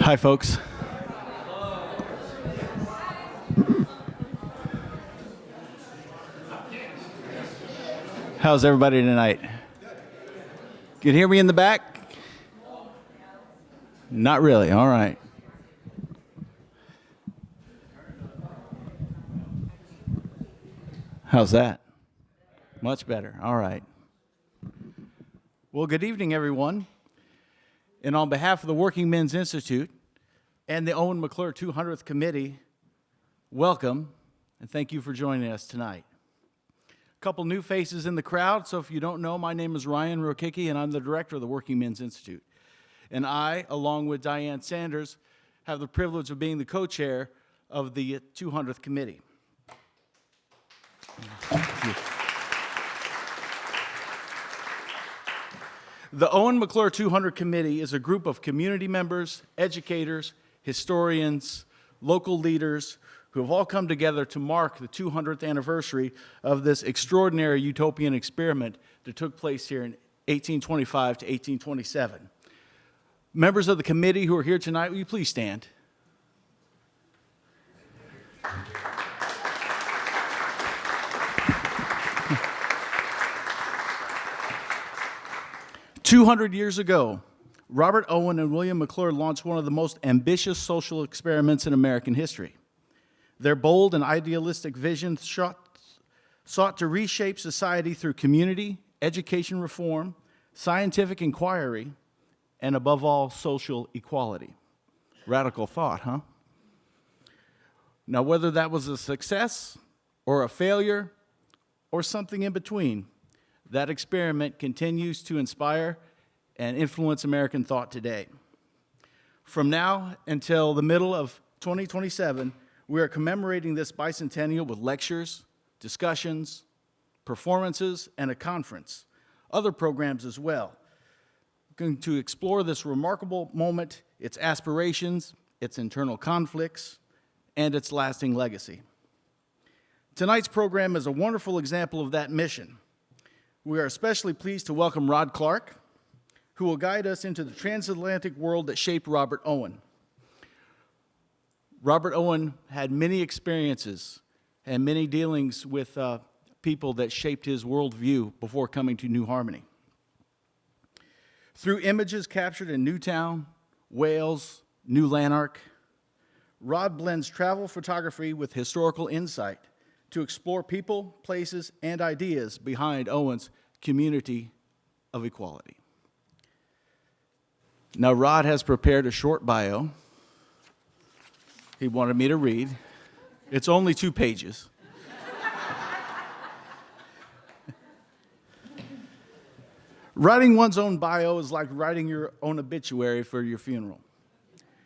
Hi, folks. How's everybody tonight? Can you hear me in the back? Not really. All right. How's that? Much better. All right. Well, good evening, everyone. And on behalf of the Working Men's Institute and the Owen-Maclure 200th Committee, welcome, and thank you for joining us tonight. A couple new faces in the crowd, so if you don't know, my name is Ryan Rokicki, and I'm the director of the Working Men's Institute. And I, along with Diane Sanders, have the privilege of being the co-chair of the 200th Committee. The Owen-Maclure 200 Committee is a group of community members, educators, historians, local leaders who have all come together to mark the 200th anniversary of this extraordinary utopian experiment that took place here in 1825 to 1827. Members of the committee who are here tonight, will you please stand? 200 years ago, Robert Owen and William McClure launched one of the most ambitious social experiments in American history. Their bold and idealistic vision sought to reshape society through community, education reform, scientific inquiry, and above all, social equality. Radical thought, huh? Now, whether that was a success or a failure or something in between, that experiment continues to inspire and influence American thought today. From now until the middle of 2027, we are commemorating this bicentennial with lectures, discussions, performances, and a conference. Other programs as well. We're going to explore this remarkable moment, its aspirations, its internal conflicts, and its lasting legacy. Tonight's program is a wonderful example of that mission. We are especially pleased to welcome Rod Clark, who will guide us into the transatlantic world that shaped Robert Owen. Robert Owen had many experiences and many dealings with people that shaped his worldview before coming to New Harmony. Through images captured in Newtown, Wales, New Lanark, Rod blends travel photography with historical insight to explore people, places, and ideas behind Owen's community of equality. Now, Rod has prepared a short bio he wanted me to read. It's only 2 pages. Writing one's own bio is like writing your own obituary for your funeral.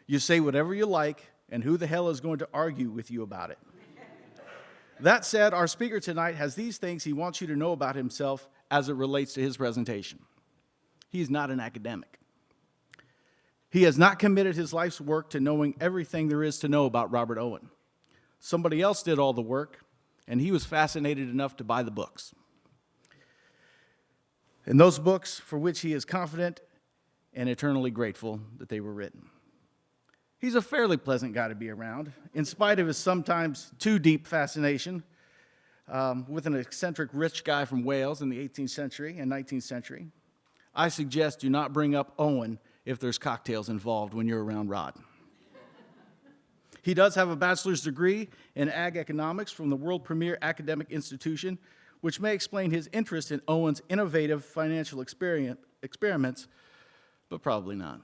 You say whatever you like, and who the hell is going to argue with you about it? That said, our speaker tonight has these things he wants you to know about himself as it relates to his presentation. He is not an academic. He has not committed his life's work to knowing everything there is to know about Robert Owen. Somebody else did all the work, and he was fascinated enough to buy the books. And those books for which he is confident and eternally grateful that they were written. He's a fairly pleasant guy to be around, in spite of his sometimes too deep fascination with an eccentric rich guy from Wales in the 18th century and 19th century. I suggest do not bring up Owen if there's cocktails involved when you're around Rod. He does have a bachelor's degree in ag economics from the world premier academic institution, which may explain his interest in Owen's innovative financial experiments, but probably not.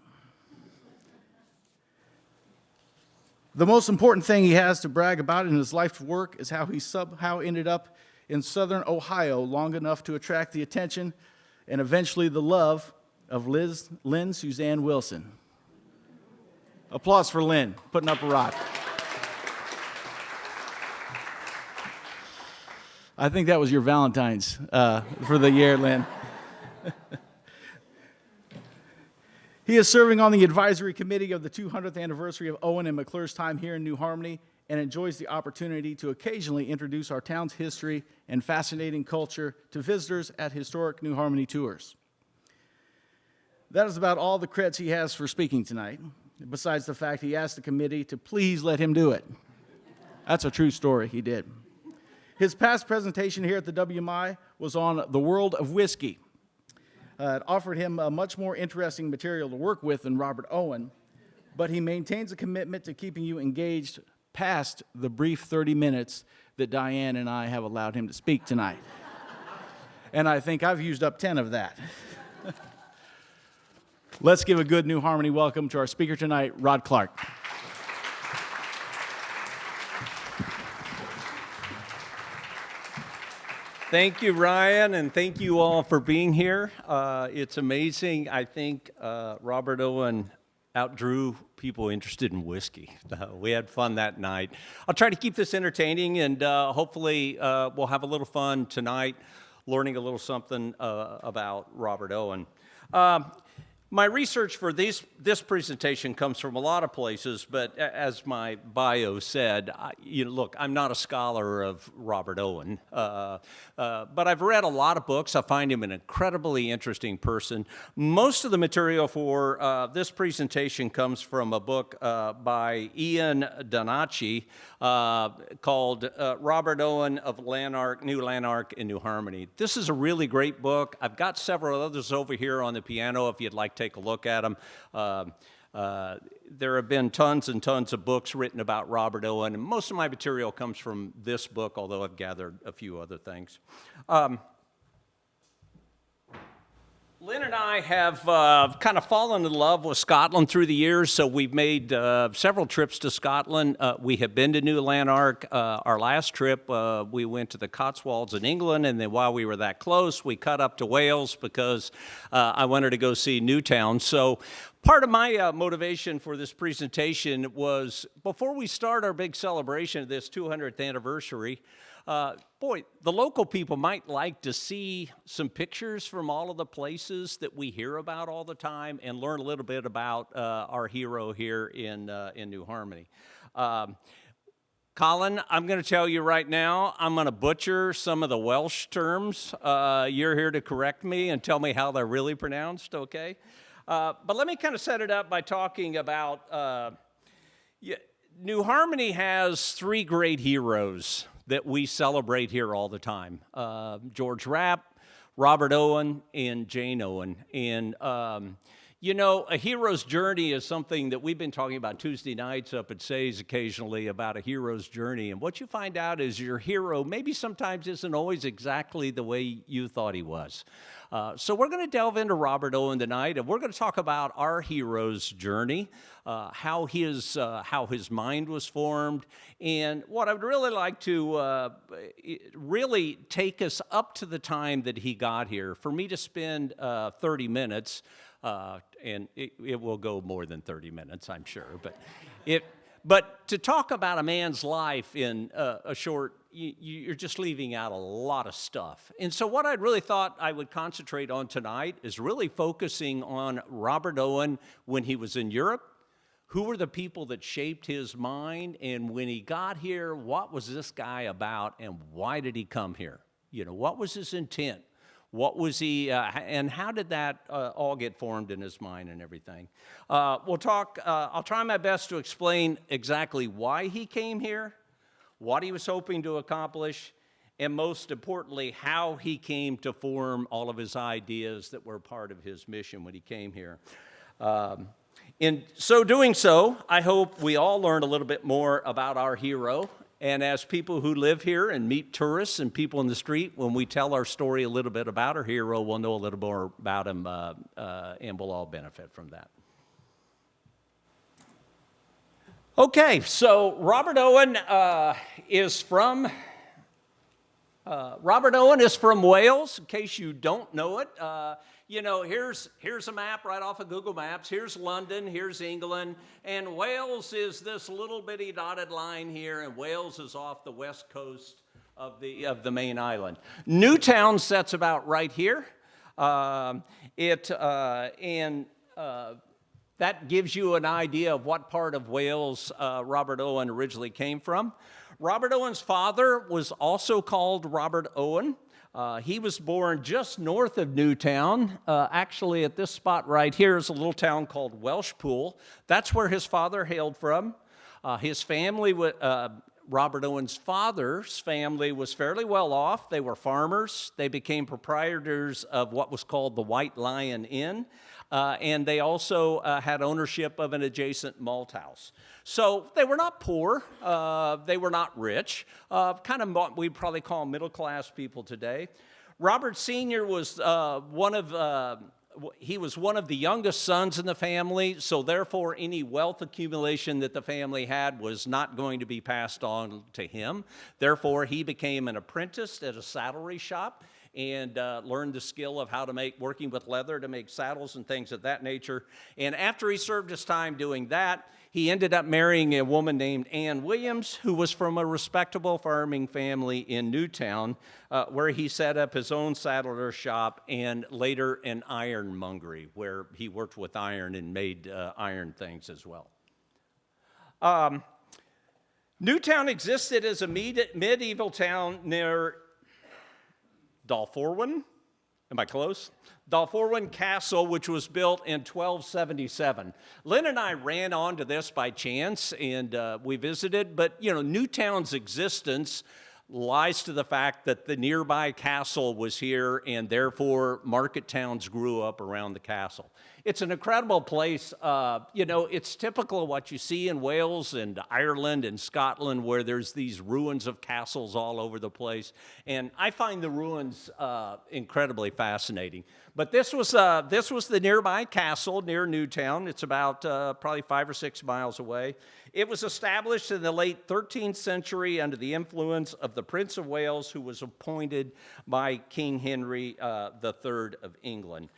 The most important thing he has to brag about in his life's work is how he somehow ended up in southern Ohio long enough to attract the attention and eventually the love of Lynn Suzanne Wilson. Applause for Lynn, putting up a rock. I think that was your Valentine's for the year, Lynn. He is serving on the advisory committee of the 200th anniversary of Owen and McClure's time here in New Harmony and enjoys the opportunity to occasionally introduce our town's history and fascinating culture to visitors at historic New Harmony tours. That is about all the creds he has for speaking tonight. besides the fact he asked the committee to please let him do it. That's a true story, he did. His past presentation here at the WMI was on the world of whiskey. It offered him a much more interesting material to work with than Robert Owen, but he maintains a commitment to keeping you engaged past the brief 30 minutes that Diane and I have allowed him to speak tonight. And I think I've used up 10 of that. Let's give a good New Harmony welcome to our speaker tonight, Rod Clark. Thank you, Ryan, and thank you all for being here. It's amazing. I think Robert Owen outdrew people interested in whiskey. We had fun that night. I'll try to keep this entertaining, and hopefully we'll have a little fun tonight learning a little something about Robert Owen. My research for this presentation comes from a lot of places, but as my bio said, look, I'm not a scholar of Robert Owen, but I've read a lot of books. I find him an incredibly interesting person. Most of the material for this presentation comes from a book by Ian Donacci called Robert Owen of Lanark, New Lanark and New Harmony. This is a really great book. I've got several others over here on the piano if you'd like to take a look at them. There have been tons and tons of books written about Robert Owen, and most of my material comes from this book, although I've gathered a few other things. Lynn and I have kind of fallen in love with Scotland through the years, so we've made several trips to Scotland. We have been to New Lanark. Our last trip, we went to the Cotswolds in England, and then while we were that close, we cut up to Wales because I wanted to go see Newtown. So part of my motivation for this presentation was, before we start our big celebration of this 200th anniversary, the local people might like to see some pictures from all of the places that we hear about all the time and learn a little bit about our hero here in New Harmony. Colin, I'm going to tell you right now, I'm going to butcher some of the Welsh terms. You're here to correct me and tell me how they're really pronounced, okay? But let me kind of set it up by talking about New Harmony has three great heroes that we celebrate here all the time. George Rapp, Robert Owen, and Jane Owen. And, a hero's journey is something that we've been talking about Tuesday nights up at Say's occasionally, about a hero's journey. And what you find out is your hero maybe sometimes isn't always exactly the way you thought he was. So we're going to delve into Robert Owen tonight, and we're going to talk about our hero's journey, how his mind was formed, and what I would really like to really take us up to the time that he got here. For me to spend 30 minutes, and it will go more than 30 minutes, I'm sure, but to talk about a man's life in a short, you're just leaving out a lot of stuff. And so what I really thought I would concentrate on tonight is really focusing on Robert Owen when he was in Europe. Who were the people that shaped his mind? And when he got here, what was this guy about and why did he come here? What was his intent? What was he, and how did that all get formed in his mind and everything? I'll try my best to explain exactly why he came here, what he was hoping to accomplish, and most importantly, how he came to form all of his ideas that were part of his mission when he came here. In doing so, I hope we all learn a little bit more about our hero. And as people who live here and meet tourists and people in the street, when we tell our story a little bit about our hero, we'll know a little more about him, and we'll all benefit from that. Okay, so Robert Owen is from Wales, in case you don't know it. Here's a map right off of Google Maps. Here's London, here's England, and Wales is this little bitty dotted line here, and Wales is off the west coast of the main island. Newtown sits about right here. That gives you an idea of what part of Wales Robert Owen originally came from. Robert Owen's father was also called Robert Owen. He was born just north of Newtown. Actually, at this spot right here is a little town called Welshpool. That's where his father hailed from. His family, Robert Owen's father's family, was fairly well off. They were farmers. They became proprietors of what was called the White Lion Inn, and they also had ownership of an adjacent malt house. So they were not poor. They were not rich. Kind of what we'd probably call middle-class people today. Robert Sr. was he was one of the youngest sons in the family, so therefore any wealth accumulation that the family had was not going to be passed on to him. Therefore, he became an apprentice at a saddlery shop and learned the skill of how to working with leather to make saddles and things of that nature. And after he served his time doing that, he ended up marrying a woman named Ann Williams, who was from a respectable farming family in Newtown, where he set up his own saddler shop and later an ironmongery, where he worked with iron and made iron things as well. Newtown existed as a medieval town near Dalforwin. Am I close? Dalforwin Castle, which was built in 1277. Lynn and I ran onto this by chance, and we visited, but Newtown's existence lies to the fact that the nearby castle was here, and therefore market towns grew up around the castle. It's an incredible place. It's typical of what you see in Wales and Ireland and Scotland, where there's these ruins of castles all over the place. And I find the ruins incredibly fascinating. But this was the nearby castle near Newtown. It's about probably 5 or 6 miles away. It was established in the late 13th century under the influence of the Prince of Wales, who was appointed by King Henry III of England.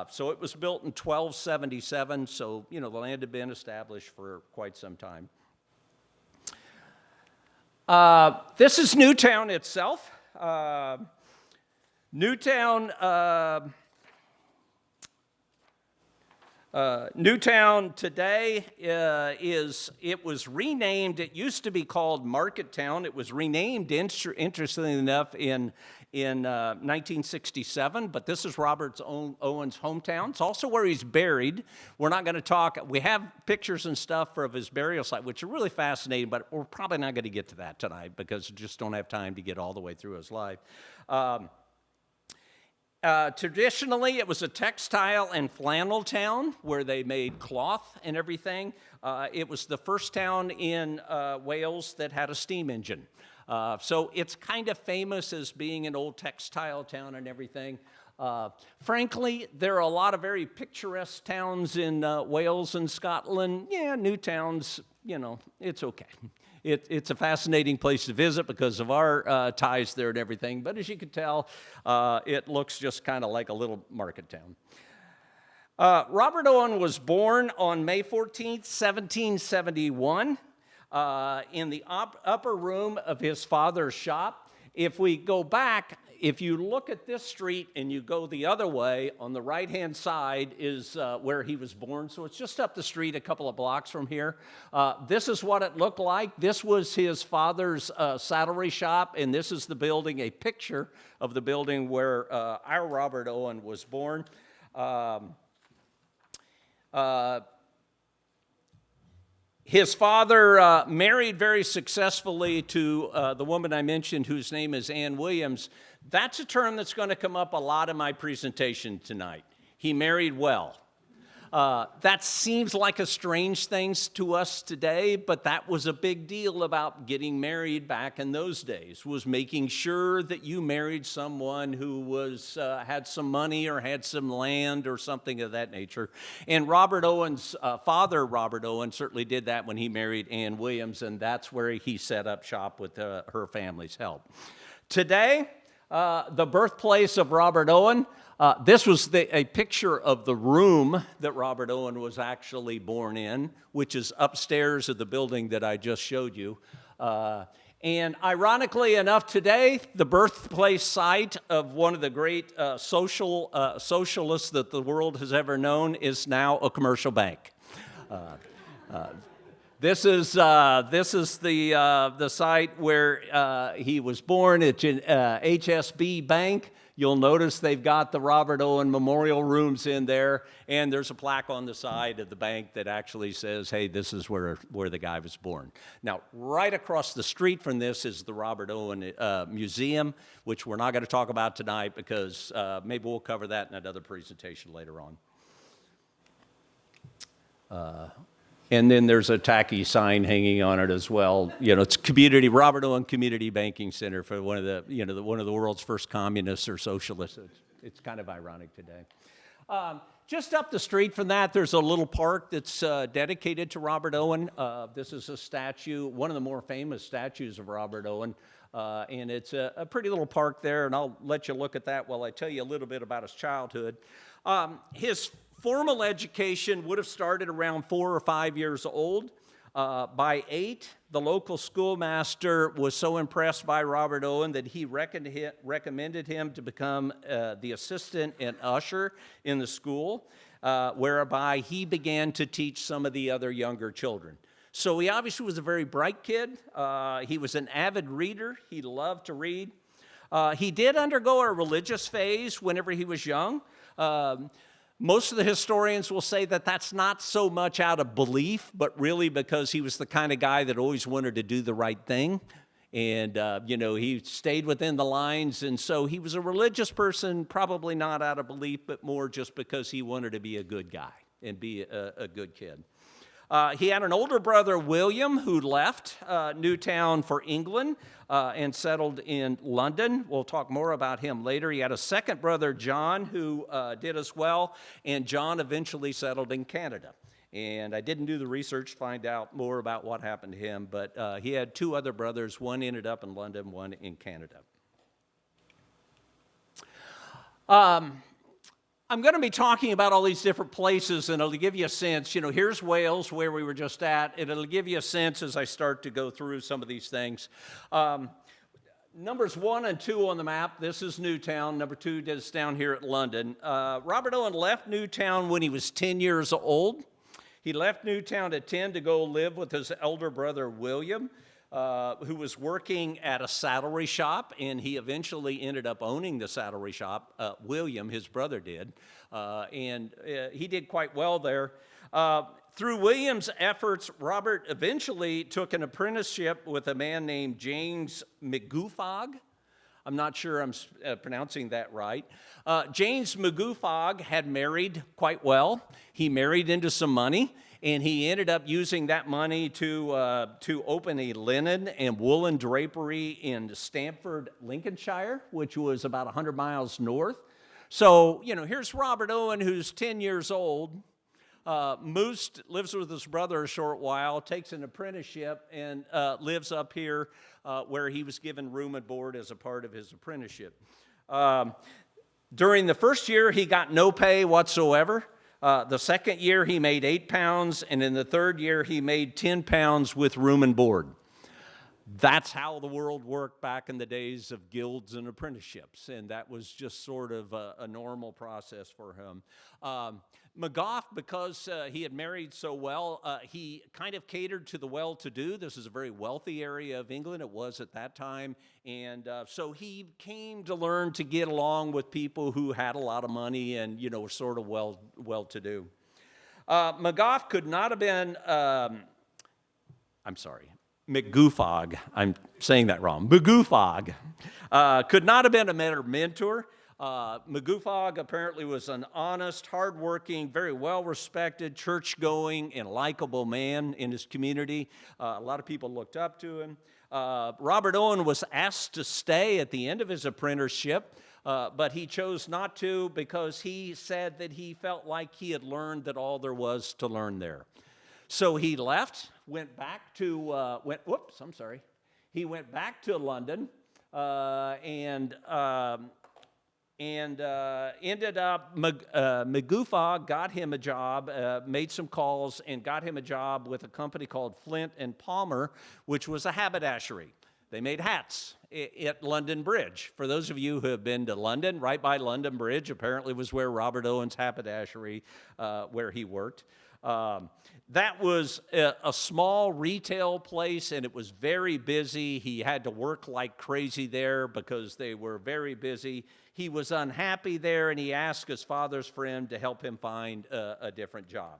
So it was built in 1277, so the land had been established for quite some time. This is Newtown itself. Newtown today it was renamed. It used to be called Market Town. It was renamed, interestingly enough, in 1967, but this is Robert Owen's hometown. It's also where he's buried. We're not going to talk. We have pictures and stuff of his burial site, which are really fascinating, but we're probably not going to get to that tonight because we just don't have time to get all the way through his life. Traditionally, it was a textile and flannel town where they made cloth and everything. It was the first town in Wales that had a steam engine. So it's kind of famous as being an old textile town and everything. Frankly, there are a lot of very picturesque towns in Wales and Scotland. Yeah, Newtown's, it's okay. It's a fascinating place to visit because of our ties there and everything. But as you can tell, it looks just kind of like a little market town. Robert Owen was born on May 14th, 1771. In the upper room of his father's shop. If we go back, if you look at this street and you go the other way, on the right-hand side is where he was born. So it's just up the street a couple of blocks from here. This is what it looked like. This was his father's saddlery shop, and this is the building, a picture of the building where our Robert Owen was born. His father married very successfully to the woman I mentioned, whose name is Ann Williams. That's a term that's going to come up a lot in my presentation tonight. He married well. That seems like a strange thing to us today, but that was a big deal about getting married back in those days, was making sure that you married someone who had some money or had some land or something of that nature. And Robert Owen's father, Robert Owen, certainly did that when he married Ann Williams, and that's where he set up shop with her family's help. Today, the birthplace of Robert Owen, this was a picture of the room that Robert Owen was actually born in, which is upstairs of the building that I just showed you. And ironically enough, today, the birthplace site of one of the great socialists that the world has ever known is now a commercial bank. This is the site where he was born. It's in HSB Bank. You'll notice they've got the Robert Owen Memorial Rooms in there, and there's a plaque on the side of the bank that actually says, hey, this is where the guy was born. Now, right across the street from this is the Robert Owen Museum, which we're not going to talk about tonight because maybe we'll cover that in another presentation later on. And then there's a tacky sign hanging on it as well. You know, it's Robert Owen Community Banking Center for one of the world's first communists or socialists. It's kind of ironic today. Just up the street from that, there's a little park that's dedicated to Robert Owen. This is a statue, one of the more famous statues of Robert Owen. And it's a pretty little park there, and I'll let you look at that while I tell you a little bit about his childhood. His formal education would have started around 4 or 5 years old. By 8, the local schoolmaster was so impressed by Robert Owen that he recommended him to become the assistant and usher in the school, whereby he began to teach some of the other younger children. So he obviously was a very bright kid. He was an avid reader. He loved to read. He did undergo a religious phase whenever he was young. Most of the historians will say that that's not so much out of belief, but really because he was the kind of guy that always wanted to do the right thing. And, he stayed within the lines. And so he was a religious person, probably not out of belief, but more just because he wanted to be a good guy and be a good kid. He had an older brother, William, who left Newtown for England and settled in London. We'll talk more about him later. He had a second brother, John, who did as well, and John eventually settled in Canada. And I didn't do the research to find out more about what happened to him, but he had 2 other brothers. One ended up in London, one in Canada. I'm going to be talking about all these different places, and it'll give you a sense. Here's Wales, where we were just at, and it'll give you a sense as I start to go through some of these things. Numbers 1 and 2 on the map, this is Newtown. Number 2 is down here at London. Robert Owen left Newtown when he was 10 years old. He left Newtown at 10 to go live with his elder brother, William, who was working at a saddlery shop, and he eventually ended up owning the saddlery shop. William, his brother, did, and he did quite well there. Through William's efforts, Robert eventually took an apprenticeship with a man named James McGoofog. I'm not sure I'm pronouncing that right. James McGoofog had married quite well. He married into some money, and he ended up using that money to open a linen and woolen drapery in Stamford, Lincolnshire, which was about 100 miles north. So, here's Robert Owen, who's 10 years old, lives with his brother a short while, takes an apprenticeship, and lives up here where he was given room and board as a part of his apprenticeship. During the first year, he got no pay whatsoever. The second year, he made £8, and in the third year, he made £10 with room and board. That's how the world worked back in the days of guilds and apprenticeships, and that was just sort of a normal process for him. McGough, because he had married so well, he kind of catered to the well-to-do. This is a very wealthy area of England. It was at that time, and so he came to learn to get along with people who had a lot of money and, were sort of well-to-do. McGough could not have been, McGoofog, I'm saying that wrong. McGoofog could not have been a better mentor. McGoofog apparently was an honest, hardworking, very well-respected, church-going, and likable man in his community. A lot of people looked up to him. Robert Owen was asked to stay at the end of his apprenticeship, but he chose not to because he said that he felt like he had learned that all there was to learn there. So he left, went back to, he went back to London and ended up, McGoofog got him a job, made some calls, and got him a job with a company called Flint and Palmer, which was a haberdashery. They made hats at London Bridge. For those of you who have been to London, right by London Bridge apparently was where Robert Owen's haberdashery, where he worked. That was a small retail place, and it was very busy. He had to work like crazy there because they were very busy. He was unhappy there, and he asked his father's friend to help him find a different job.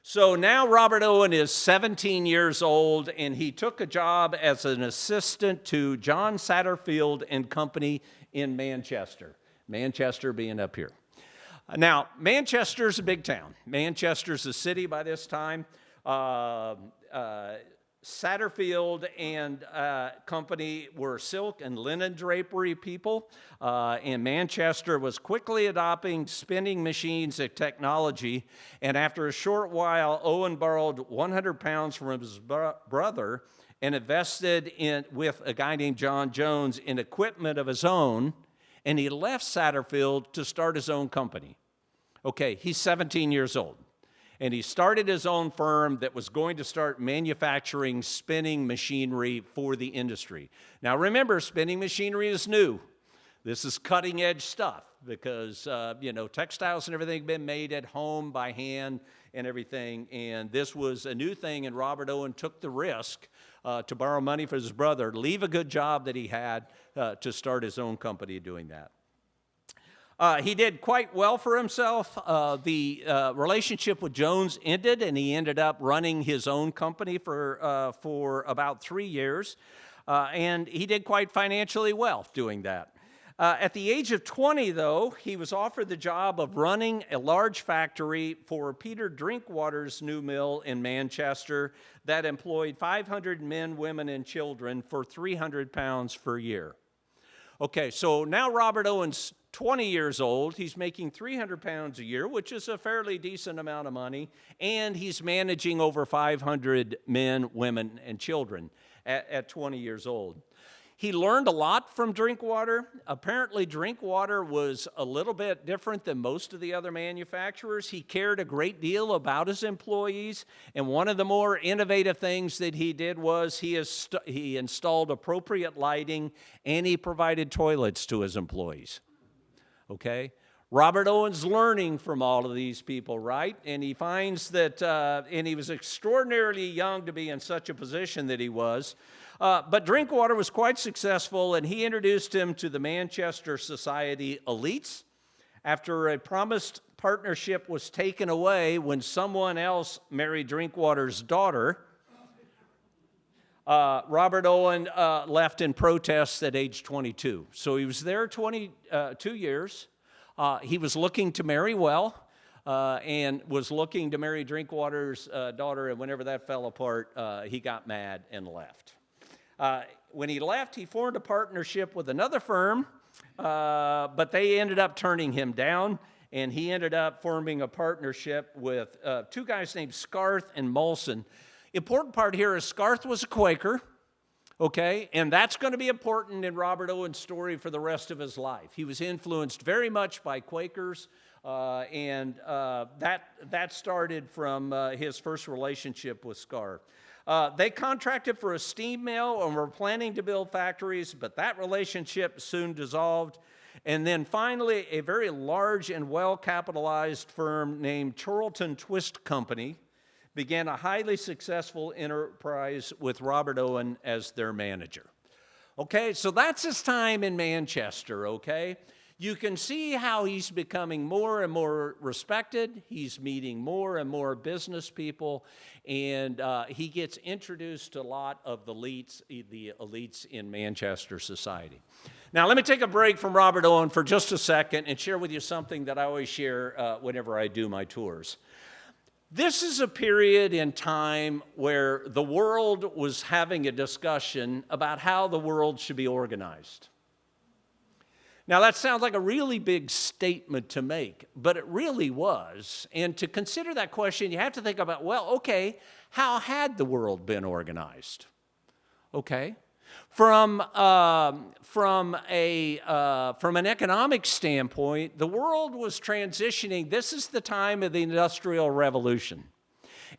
So now Robert Owen is 17 years old, and he took a job as an assistant to John Satterfield and Company in Manchester. Manchester being up here. Now, Manchester's a big town. Manchester's a city by this time. Satterfield and Company were silk and linen drapery people, and Manchester was quickly adopting spinning machines and technology, and after a short while, Owen borrowed 100 pounds from his brother and invested with a guy named John Jones in equipment of his own, and he left Satterfield to start his own company. Okay, he's 17 years old, and he started his own firm that was going to start manufacturing spinning machinery for the industry. Now remember, spinning machinery is new. This is cutting-edge stuff because, textiles and everything have been made at home by hand and everything, and this was a new thing, and Robert Owen took the risk to borrow money from his brother, leave a good job that he had to start his own company doing that. He did quite well for himself. The relationship with Jones ended, and he ended up running his own company for about 3 years, and he did quite financially well doing that. At the age of 20, though, he was offered the job of running a large factory for Peter Drinkwater's new mill in Manchester that employed 500 men, women, and children for 300 pounds per year. Okay, so now Robert Owen's 20 years old. He's making 300 pounds a year, which is a fairly decent amount of money, and he's managing over 500 men, women, and children at 20 years old. He learned a lot from Drinkwater. Apparently, Drinkwater was a little bit different than most of the other manufacturers. He cared a great deal about his employees, and one of the more innovative things that he did was he installed appropriate lighting, and he provided toilets to his employees. Okay? Robert Owen's learning from all of these people, right? And he finds that, and he was extraordinarily young to be in such a position that he was. But Drinkwater was quite successful, and he introduced him to the Manchester Society elites. After a promised partnership was taken away when someone else married Drinkwater's daughter, Robert Owen left in protest at age 22. So he was there 22 years. He was looking to marry well and was looking to marry Drinkwater's daughter, and whenever that fell apart, he got mad and left. When he left, he formed a partnership with another firm, but they ended up turning him down, and he ended up forming a partnership with two guys named Scarth and Molson. Important part here is Scarth was a Quaker, okay, and that's going to be important in Robert Owen's story for the rest of his life. He was influenced very much by Quakers, and that started from his first relationship with Scarth. They contracted for a steam mill and were planning to build factories, but that relationship soon dissolved. And then finally, a very large and well-capitalized firm named Chorlton Twist Company began a highly successful enterprise with Robert Owen as their manager. Okay, so that's his time in Manchester, okay? You can see how he's becoming more and more respected. He's meeting more and more business people, and he gets introduced to a lot of the elites in Manchester society. Now, let me take a break from Robert Owen for just a second and share with you something that I always share whenever I do my tours. This is a period in time where the world was having a discussion about how the world should be organized. Now, that sounds like a really big statement to make, but it really was. And to consider that question, you have to think about, well, okay, how had the world been organized? Okay. From an economic standpoint, the world was transitioning. This is the time of the Industrial Revolution.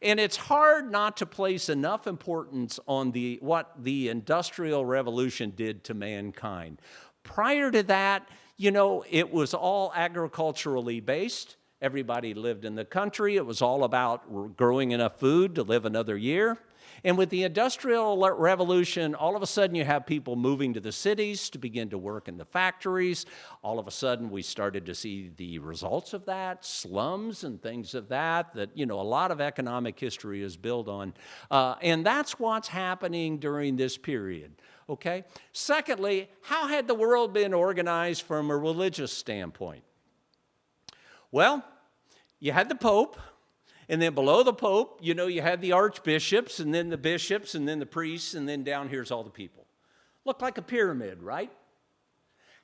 And it's hard not to place enough importance on what the Industrial Revolution did to mankind. Prior to that, it was all agriculturally based. Everybody lived in the country. It was all about growing enough food to live another year. And with the Industrial Revolution, all of a sudden you have people moving to the cities to begin to work in the factories. All of a sudden we started to see the results of that, slums and things of that, a lot of economic history is built on. And that's what's happening during this period, okay? Secondly, how had the world been organized from a religious standpoint? Well, you had the Pope. And then below the Pope, you had the archbishops, and then the bishops, and then the priests, and then down here's all the people. Looked like a pyramid, right?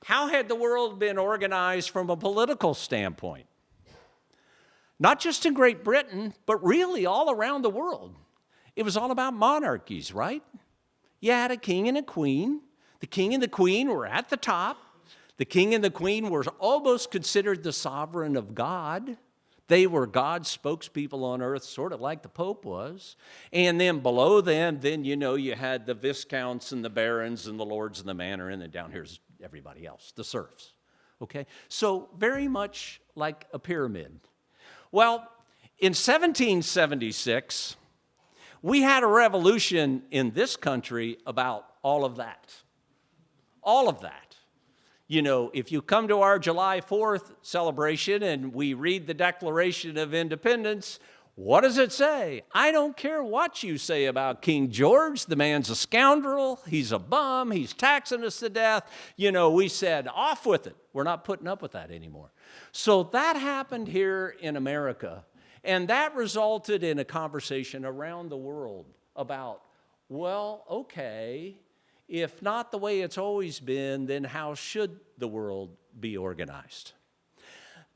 How had the world been organized from a political standpoint? Not just in Great Britain, but really all around the world. It was all about monarchies, right? You had a king and a queen. The king and the queen were at the top. The king and the queen were almost considered the sovereign of God. They were God's spokespeople on earth, sort of like the Pope was. And then below them, you had the viscounts and the barons and the lords of the manor, and then down here's everybody else, the serfs. Okay? So very much like a pyramid. Well, in 1776, we had a revolution in this country about all of that. All of that. If you come to our July 4th celebration and we read the Declaration of Independence, what does it say? I don't care what you say about King George. The man's a scoundrel. He's a bum. He's taxing us to death. We said, off with it. We're not putting up with that anymore. So that happened here in America. And that resulted in a conversation around the world about, well, okay, if not the way it's always been, then how should the world be organized?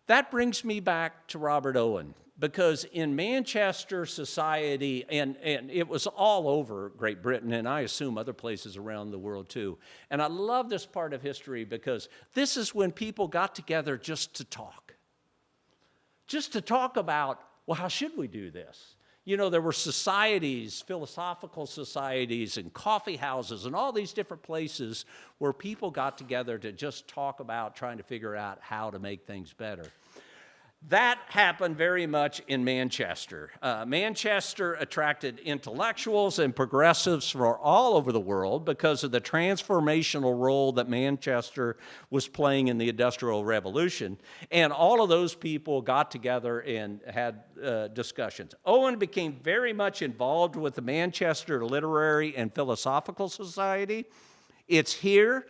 That brings me back to Robert Owen, because in Manchester society, and it was all over Great Britain, and I assume other places around the world too. And I love this part of history because this is when people got together just to talk. Just to talk about, well, how should we do this? There were societies, philosophical societies, and coffee houses, and all these different places where people got together to just talk about trying to figure out how to make things better. That happened very much in Manchester. Manchester attracted intellectuals and progressives from all over the world because of the transformational role that Manchester was playing in the Industrial Revolution. And all of those people got together and had discussions. Owen became very much involved with the Manchester Literary and Philosophical Society. It's here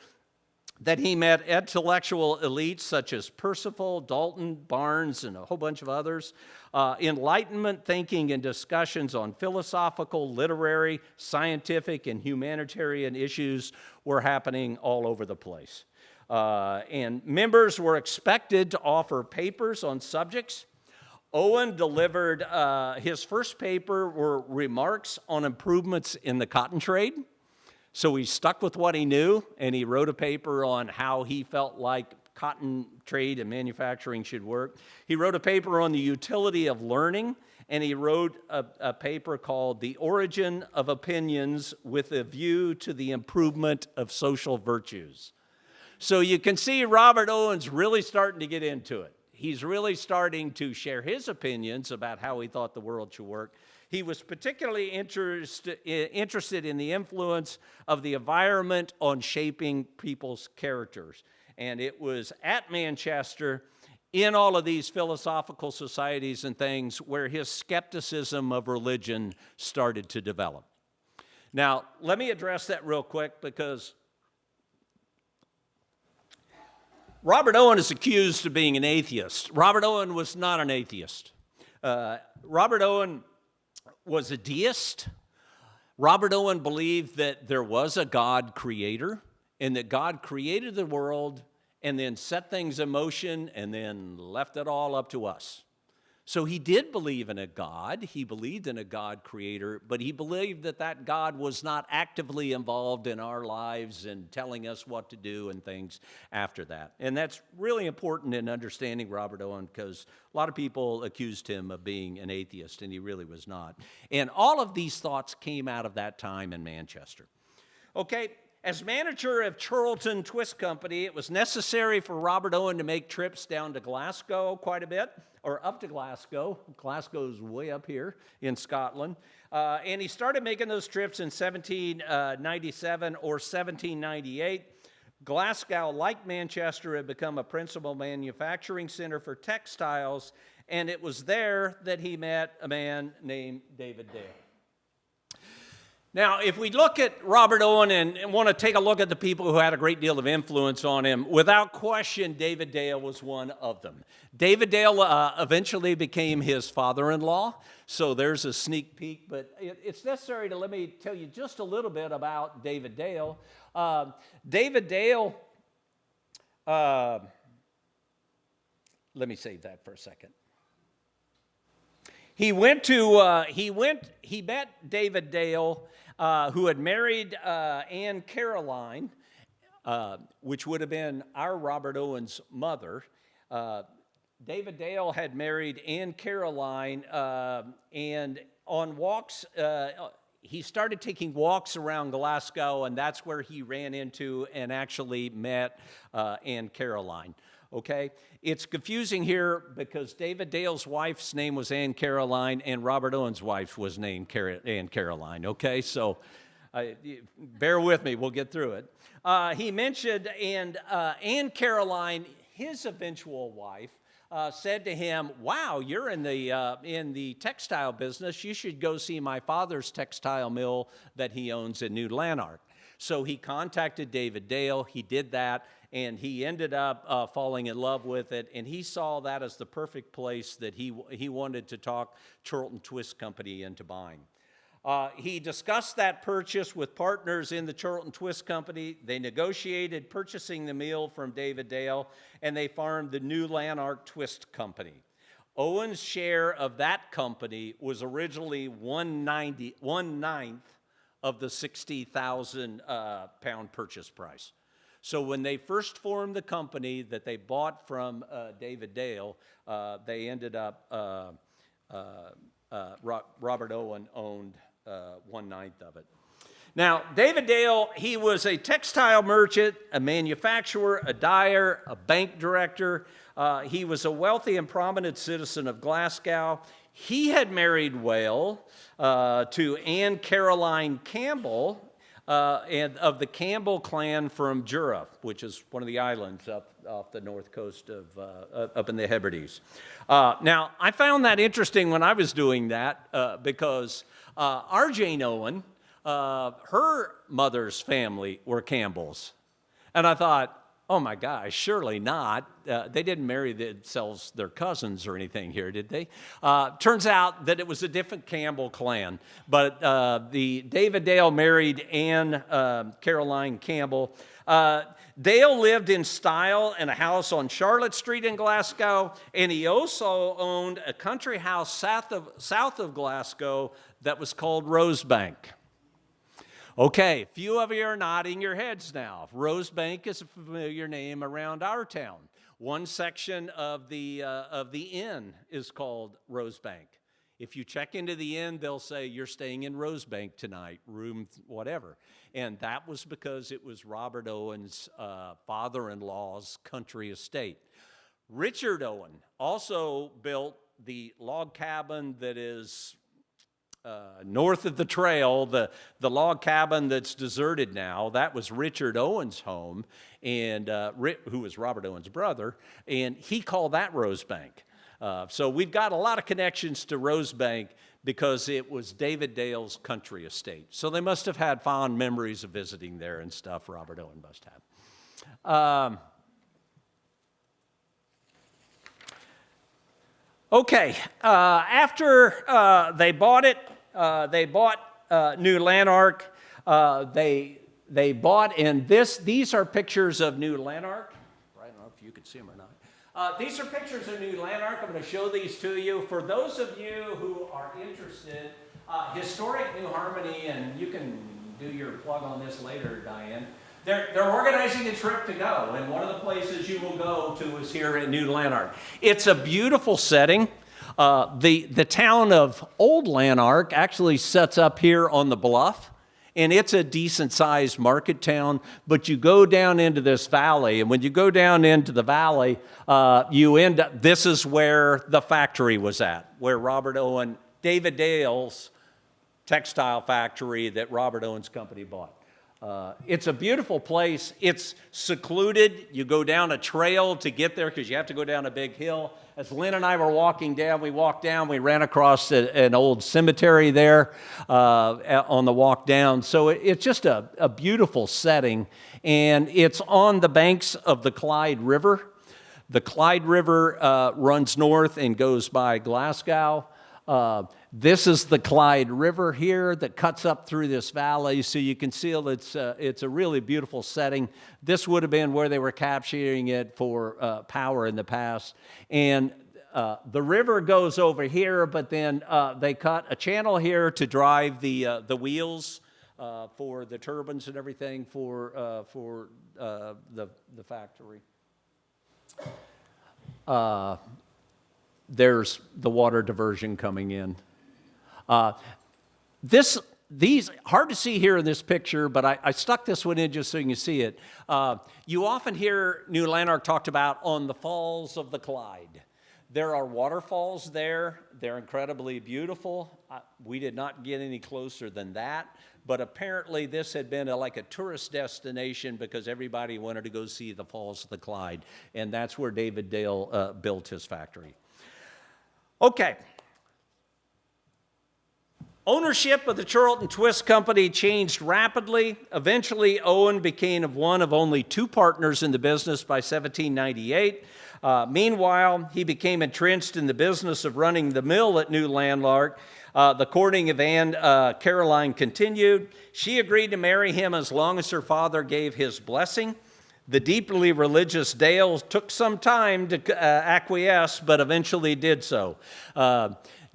that he met intellectual elites such as Percival, Dalton, Barnes, and a whole bunch of others. Enlightenment thinking and discussions on philosophical, literary, scientific, and humanitarian issues were happening all over the place. And members were expected to offer papers on subjects. Owen delivered his first paper were remarks on improvements in the cotton trade. So he stuck with what he knew, and he wrote a paper on how he felt like cotton trade and manufacturing should work. He wrote a paper on the utility of learning, and he wrote a paper called The Origin of Opinions with a View to the Improvement of Social Virtues. So you can see Robert Owen's really starting to get into it. He's really starting to share his opinions about how he thought the world should work. He was particularly interested in the influence of the environment on shaping people's characters. And it was at Manchester, in all of these philosophical societies and things, where his skepticism of religion started to develop. Now, let me address that real quick because Robert Owen is accused of being an atheist. Robert Owen was not an atheist. Robert Owen was a deist. Robert Owen believed that there was a God creator and that God created the world and then set things in motion and then left it all up to us. So he did believe in a God. He believed in a God creator, but he believed that that God was not actively involved in our lives and telling us what to do and things after that. And that's really important in understanding Robert Owen because a lot of people accused him of being an atheist, and he really was not. And all of these thoughts came out of that time in Manchester. Okay, As manager of Charlton Twist Company, it was necessary for Robert Owen to make trips down to Glasgow quite a bit, or up to Glasgow. Glasgow's way up here in Scotland. And he started making those trips in 1797 or 1798. Glasgow, like Manchester, had become a principal manufacturing center for textiles, and it was there that he met a man named David Dale. Now, if we look at Robert Owen and want to take a look at the people who had a great deal of influence on him, without question, David Dale was one of them. David Dale eventually became his father-in-law, so there's a sneak peek, but it's necessary to let me tell you just a little bit about David Dale. David Dale, let me save that for a second. He met David Dale, who had married Anne Caroline, which would have been our Robert Owen's mother. David Dale had married Anne Caroline, and on walks, he started taking walks around Glasgow, and that's where he ran into and actually met Anne Caroline. Okay? It's confusing here because David Dale's wife's name was Anne Caroline and Robert Owen's wife was named Anne Caroline. Okay? So bear with me. We'll get through it. He mentioned, and Anne Caroline, his eventual wife, said to him, "Wow, you're in the textile business. You should go see my father's textile mill that he owns in New Lanark." So he contacted David Dale. He did that, and he ended up falling in love with it, and he saw that as the perfect place that he wanted to talk Charlton Twist Company into buying. He discussed that purchase with partners in the Charlton Twist Company. They negotiated purchasing the mill from David Dale, and they formed the New Lanark Twist Company. Owen's share of that company was originally 1/9 of the 60,000 pound purchase price. So when they first formed the company that they bought from David Dale, they ended up, Robert Owen owned 1/9 of it. Now, David Dale, he was a textile merchant, a manufacturer, a dyer, a bank director. He was a wealthy and prominent citizen of Glasgow. He had married well to Anne Caroline Campbell, and of the Campbell clan from Jura, which is one of the islands up off the north coast of up in the Hebrides. Now, I found that interesting when I was doing that because our Jane Owen, her mother's family were Campbells, and I thought, oh my gosh, surely not. They didn't marry themselves, their cousins or anything here, did they? Turns out that it was a different Campbell clan. But the David Dale married Anne Caroline Campbell. Dale lived in style in a house on Charlotte Street in Glasgow, and he also owned a country house south of Glasgow that was called Rosebank. Okay, a few of you are nodding your heads now. Rosebank is a familiar name around our town. One section of the inn is called Rosebank. If you check into the inn, they'll say, you're staying in Rosebank tonight, room whatever. And that was because it was Robert Owen's father-in-law's country estate. Richard Owen also built the log cabin that is north of the trail, the log cabin that's deserted now. That was Richard Owen's home, and who was Robert Owen's brother, and he called that Rosebank. So we've got a lot of connections to Rosebank because it was David Dale's country estate. So they must have had fond memories of visiting there and stuff, Robert Owen must have. Okay, after they bought it, they bought New Lanark. They bought, and these are pictures of New Lanark. I don't know if you can see them or not. These are pictures of New Lanark. I'm going to show these to you. For those of you who are interested, Historic New Harmony, and you can do your plug on this later, Diane. They're organizing a trip to go, and one of the places you will go to is here in New Lanark. It's a beautiful setting. The town of Old Lanark actually sets up here on the bluff, And it's a decent-sized market town, but you go down into this valley, and when you go down into the valley, you end up, this is where the factory was at, where Robert Owen, David Dale's textile factory that Robert Owen's company bought. It's a beautiful place. It's secluded. You go down a trail to get there because you have to go down a big hill. As Lynn and I were walking down, we ran across an old cemetery there on the walk down. So it's just a beautiful setting, and it's on the banks of the Clyde River. The Clyde River runs north and goes by Glasgow. This is the Clyde River here that cuts up through this valley, so you can see it's a really beautiful setting. This would have been where they were capturing it for power in the past. And the river goes over here, but then they cut a channel here to drive the wheels for the turbines and everything for the factory. There's the water diversion coming in. These hard to see here in this picture, but I stuck this one in just so you can see it. You often hear New Lanark talked about on the falls of the Clyde. There are waterfalls there. They're incredibly beautiful. We did not get any closer than that, but apparently this had been like a tourist destination because everybody wanted to go see the falls of the Clyde, and that's where David Dale built his factory. Okay. Ownership of the Charlton Twist Company changed rapidly. Eventually, Owen became one of only two partners in the business by 1798. Meanwhile, he became entrenched in the business of running the mill at New Lanark. The courting of Anne Caroline continued. She agreed to marry him as long as her father gave his blessing. The deeply religious Dale took some time to acquiesce, but eventually did so.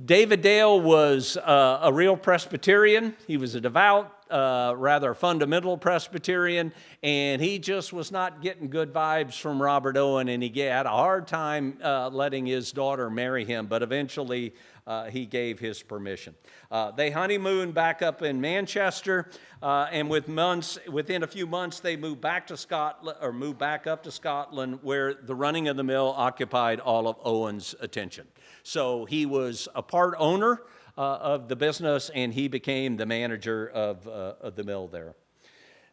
David Dale was a real Presbyterian. He was a devout, rather fundamental Presbyterian, and he just was not getting good vibes from Robert Owen, and he had a hard time letting his daughter marry him, but eventually he gave his permission. They honeymooned back up in Manchester, and within a few months, they moved back to Scotland, or moved back up to Scotland, where the running of the mill occupied all of Owen's attention. So he was a part owner of the business, and he became the manager of the mill there.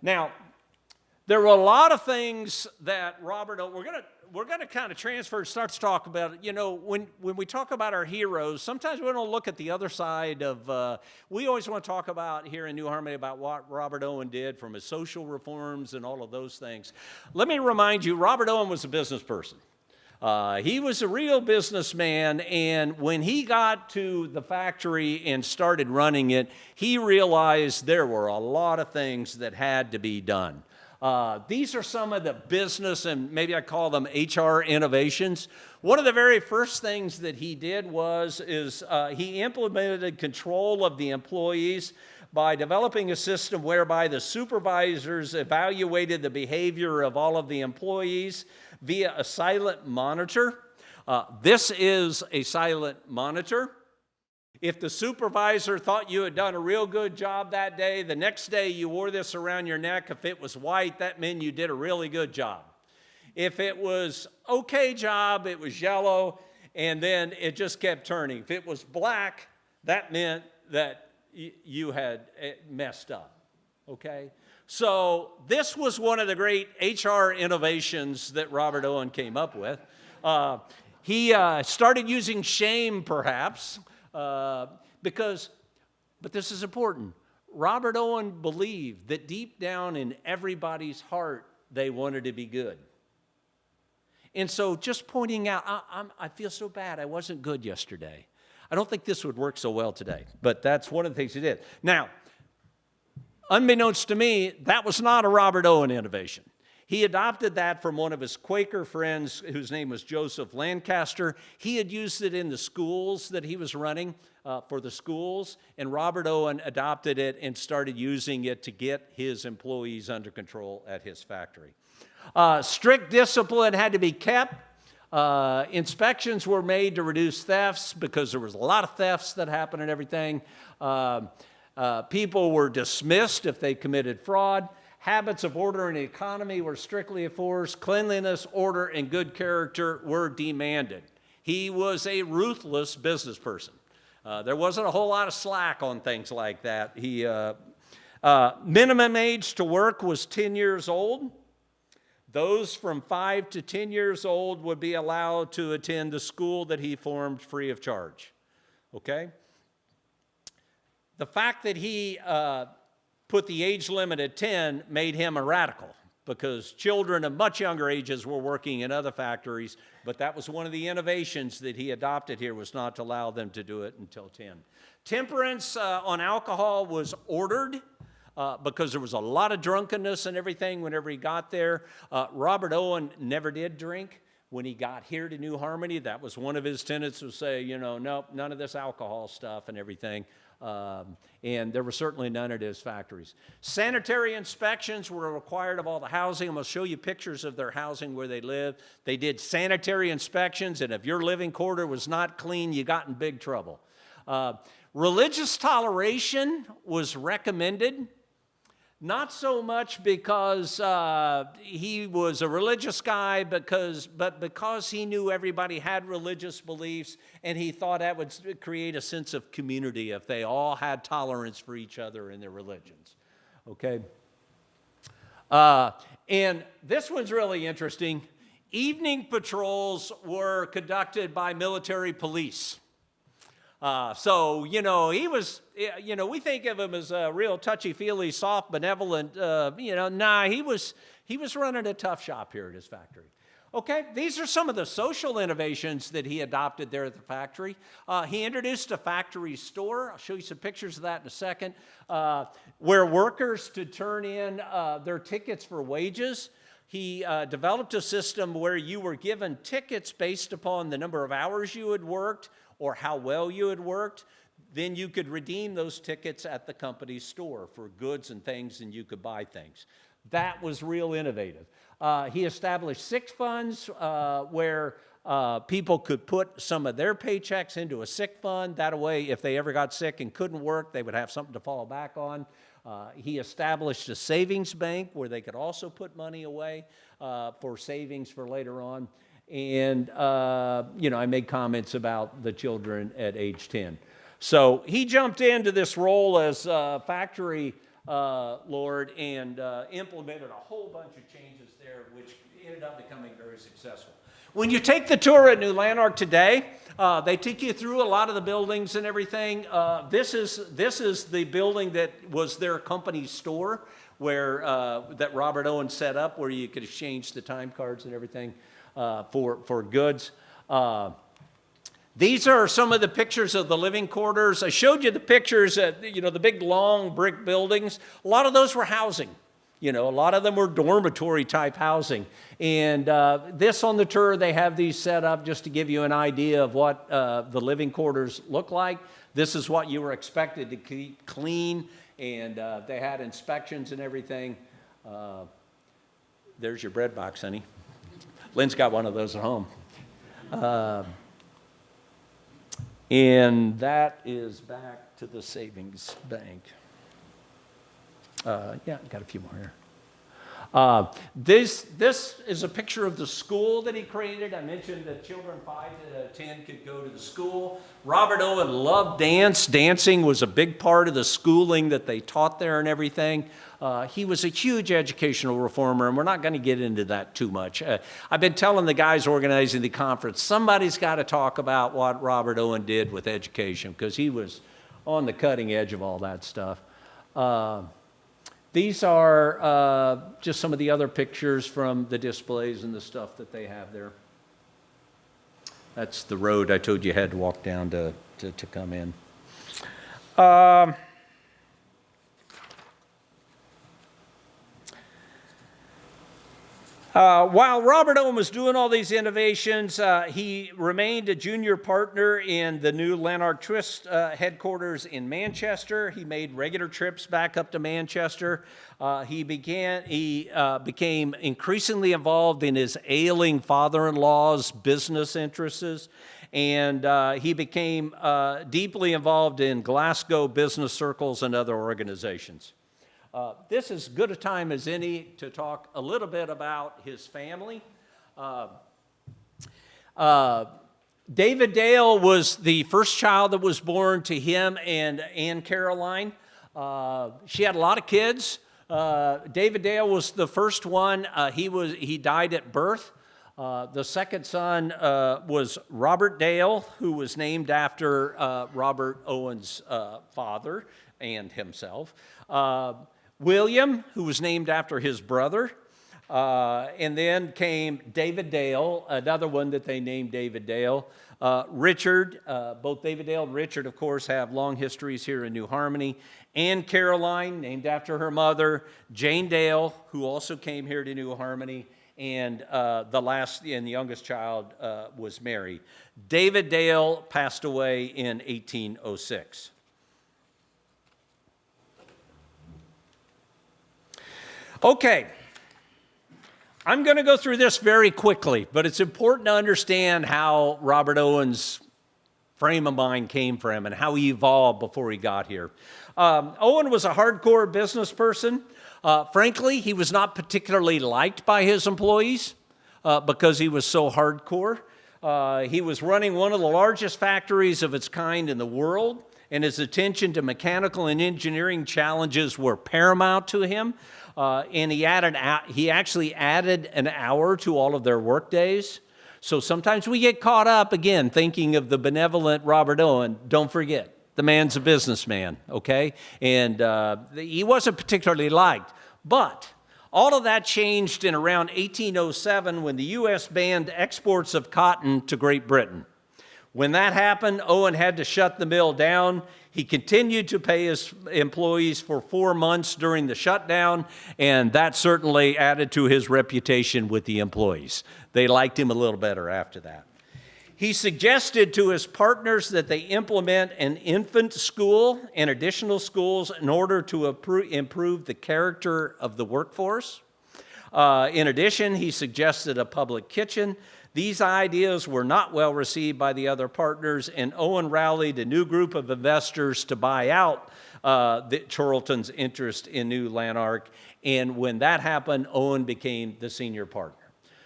Now, there were a lot of things that Robert Owen, we're going to kind of start to talk about it. You know, when we talk about our heroes, sometimes we don't look at the other side of, we always want to talk about here in New Harmony about what Robert Owen did from his social reforms and all of those things. Let me remind you, Robert Owen was a business person. He was a real businessman, and when he got to the factory and started running it, he realized there were a lot of things that had to be done. These are some of the business, and maybe I call them HR innovations. One of the very first things that he did is he implemented control of the employees by developing a system whereby the supervisors evaluated the behavior of all of the employees via a silent monitor. This is a silent monitor. If the supervisor thought you had done a real good job that day, the next day you wore this around your neck. If it was white, that meant you did a really good job. If it was okay job, it was yellow, and then it just kept turning. If it was black, that meant that you had messed up, okay? So this was one of the great HR innovations that Robert Owen came up with. He started using shame, perhaps, but this is important. Robert Owen believed that deep down in everybody's heart, they wanted to be good. And so just pointing out, I feel so bad, I wasn't good yesterday. I don't think this would work so well today, but that's one of the things he did. Now, unbeknownst to me, that was not a Robert Owen innovation. He adopted that from one of his Quaker friends whose name was Joseph Lancaster. He had used it in the schools that he was running for the schools, and Robert Owen adopted it and started using it to get his employees under control at his factory. Strict discipline had to be kept. Inspections were made to reduce thefts because there was a lot of thefts that happened and everything. People were dismissed if they committed fraud. Habits of order and economy were strictly enforced. Cleanliness, order, and good character were demanded. He was a ruthless business person. There wasn't a whole lot of slack on things like that. Minimum age to work was 10 years old. Those from 5 to 10 years old would be allowed to attend the school that he formed free of charge. Okay? The fact that he put the age limit at 10 made him a radical, because children of much younger ages were working in other factories, but that was one of the innovations that he adopted here, was not to allow them to do it until 10. Temperance on alcohol was ordered because there was a lot of drunkenness and everything whenever he got there. Robert Owen never did drink. When he got here to New Harmony, that was one of his tenets, to say, nope, none of this alcohol stuff and everything. And there were certainly none at his factories. Sanitary inspections were required of all the housing. I'm going to show you pictures of their housing where they lived. They did sanitary inspections, and if your living quarter was not clean, you got in big trouble. Religious toleration was recommended. Not so much because he was a religious guy, but because he knew everybody had religious beliefs, and he thought that would create a sense of community if they all had tolerance for each other in their religions. Okay? And this one's really interesting. Evening patrols were conducted by military police. So, he was, we think of him as a real touchy-feely, soft, benevolent, he was running a tough shop here at his factory. Okay, these are some of the social innovations that he adopted there at the factory. He introduced a factory store. I'll show you some pictures of that in a second, where workers could turn in their tickets for wages. He developed a system where you were given tickets based upon the number of hours you had worked or how well you had worked. Then you could redeem those tickets at the company's store for goods and things, and you could buy things. That was real innovative. He established sick funds where people could put some of their paychecks into a sick fund. That way, if they ever got sick and couldn't work, they would have something to fall back on. He established a savings bank where they could also put money away for savings for later on. And, I made comments about the children at age 10. So he jumped into this role as factory lord and implemented a whole bunch of changes there, which ended up becoming very successful. When you take the tour at New Lanark today, they take you through a lot of the buildings and everything. This is the building that was their company store, where that Robert Owen set up, where you could exchange the time cards and everything for goods. These are some of the pictures of the living quarters. I showed you the pictures at, the big long brick buildings. A lot of those were housing. A lot of them were dormitory type housing. And this on the tour, they have these set up just to give you an idea of what the living quarters look like. This is what you were expected to keep clean, and they had inspections and everything. There's your bread box, honey. Lynn's got one of those at home. And that is back to the savings bank. Got a few more here. This is a picture of the school that he created. I mentioned that children 5 to 10 could go to the school. Robert Owen loved dance. Dancing was a big part of the schooling that they taught there and everything. He was a huge educational reformer, and we're not going to get into that too much. I've been telling the guys organizing the conference, somebody's got to talk about what Robert Owen did with education, because he was on the cutting edge of all that stuff. These are just some of the other pictures from the displays and the stuff that they have there. That's the road I told you had to walk down to come in. While Robert Owen was doing all these innovations, he remained a junior partner in the new Lanark Twist headquarters in Manchester. He made regular trips back up to Manchester. He became increasingly involved in his ailing father-in-law's business interests, and he became deeply involved in Glasgow business circles and other organizations. This is as good a time as any to talk a little bit about his family. David Dale was the first child that was born to him and Anne Caroline. She had a lot of kids. David Dale was the first one. He died at birth. The second son was Robert Dale, who was named after Robert Owen's father and himself. William, who was named after his brother. And then came David Dale, another one that they named David Dale. Richard, both David Dale and Richard, of course, have long histories here in New Harmony. Anne Caroline, named after her mother. Jane Dale, who also came here to New Harmony. And the last and the youngest child was Mary. David Dale passed away in 1806. Okay. I'm going to go through this very quickly, but it's important to understand how Robert Owen's frame of mind came from and how he evolved before he got here. Owen was a hardcore business person. Frankly, he was not particularly liked by his employees because he was so hardcore. He was running one of the largest factories of its kind in the world, and his attention to mechanical and engineering challenges were paramount to him. And he actually added an hour to all of their work days. So sometimes we get caught up, again, thinking of the benevolent Robert Owen. Don't forget, the man's a businessman, okay? And he wasn't particularly liked. But all of that changed in around 1807 when the U.S. banned exports of cotton to Great Britain. When that happened, Owen had to shut the mill down. He continued to pay his employees for 4 months during the shutdown, and that certainly added to his reputation with the employees. They liked him a little better after that. He suggested to his partners that they implement an infant school and additional schools in order to improve the character of the workforce. In addition, he suggested a public kitchen. These ideas were not well received by the other partners, and Owen rallied a new group of investors to buy out Charlton's interest in New Lanark. And when that happened, Owen became the senior partner.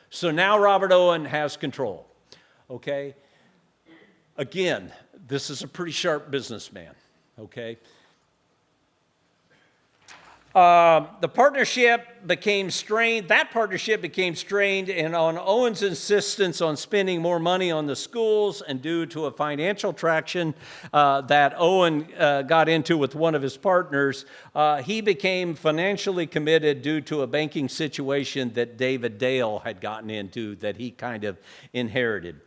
So now Robert Owen has control. Okay? Again, this is a pretty sharp businessman. Okay? The partnership became strained. That partnership became strained, and on Owen's insistence on spending more money on the schools and due to a financial traction that Owen got into with one of his partners, he became financially committed due to a banking situation that David Dale had gotten into that he kind of inherited.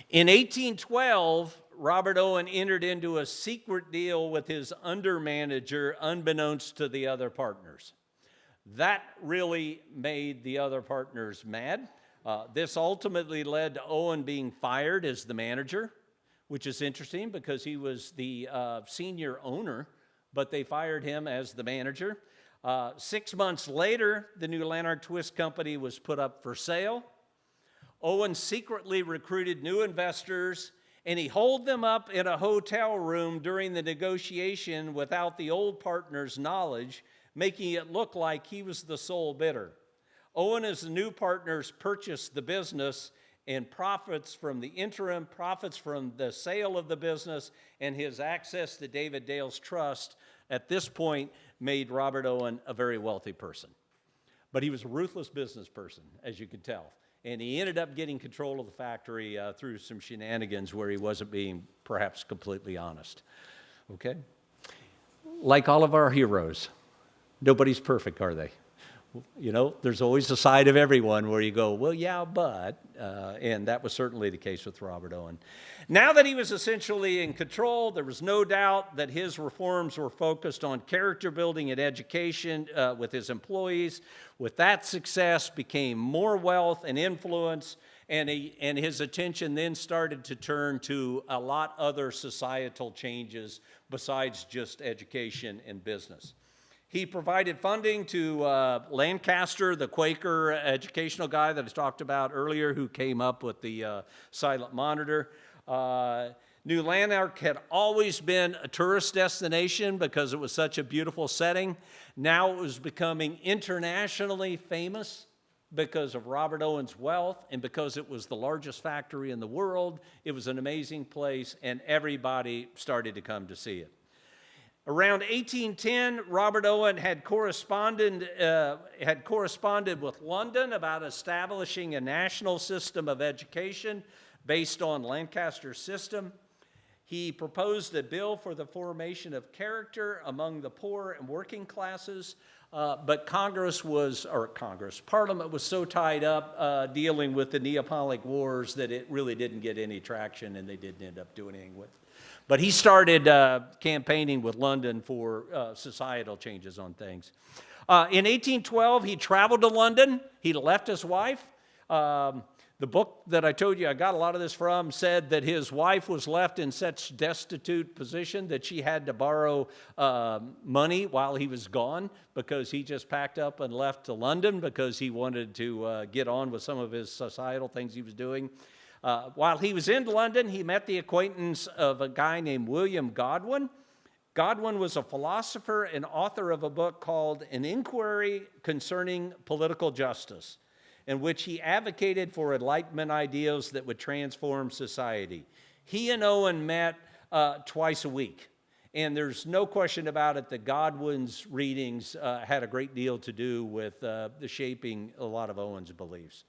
In 1812, Robert Owen entered into a secret deal with his undermanager, unbeknownst to the other partners. That really made the other partners mad. This ultimately led to Owen being fired as the manager, which is interesting because he was the senior owner, but they fired him as the manager. 6 months later, the New Lanark Twist Company was put up for sale. Owen secretly recruited new investors, and he holed them up in a hotel room during the negotiation without the old partner's knowledge, making it look like he was the sole bidder. Owen as the new partners purchased the business, and profits from the interim, profits from the sale of the business, and his access to David Dale's trust at this point made Robert Owen a very wealthy person. But he was a ruthless business person, as you could tell. And he ended up getting control of the factory through some shenanigans where he wasn't being perhaps completely honest. Okay? Like all of our heroes, nobody's perfect, are they? You know, there's always a side of everyone where you go, well, yeah, but, and that was certainly the case with Robert Owen. Now that he was essentially in control, there was no doubt that his reforms were focused on character building and education with his employees. With that success became more wealth and influence, and his attention then started to turn to a lot other societal changes besides just education and business. He provided funding to Lancaster, the Quaker educational guy that I talked about earlier, who came up with the silent monitor. New Lanark had always been a tourist destination because it was such a beautiful setting. Now it was becoming internationally famous because of Robert Owen's wealth and because it was the largest factory in the world. It was an amazing place, and everybody started to come to see it. Around 1810, Robert Owen had corresponded with London about establishing a national system of education based on Lancaster's system. He proposed a bill for the formation of character among the poor and working classes, but Parliament was so tied up dealing with the Neapolitan Wars that it really didn't get any traction, and they didn't end up doing anything with it. But he started campaigning with London for societal changes on things. In 1812, he traveled to London. He left his wife. The book that I told you I got a lot of this from said that his wife was left in such destitute position that she had to borrow money while he was gone, because he just packed up and left to London because he wanted to get on with some of his societal things he was doing. While he was in London, he met the acquaintance of a guy named William Godwin. Godwin was a philosopher and author of a book called An Inquiry Concerning Political Justice, in which he advocated for Enlightenment ideals that would transform society. He and Owen met twice a week, and there's no question about it that Godwin's readings had a great deal to do with the shaping a lot of Owen's beliefs.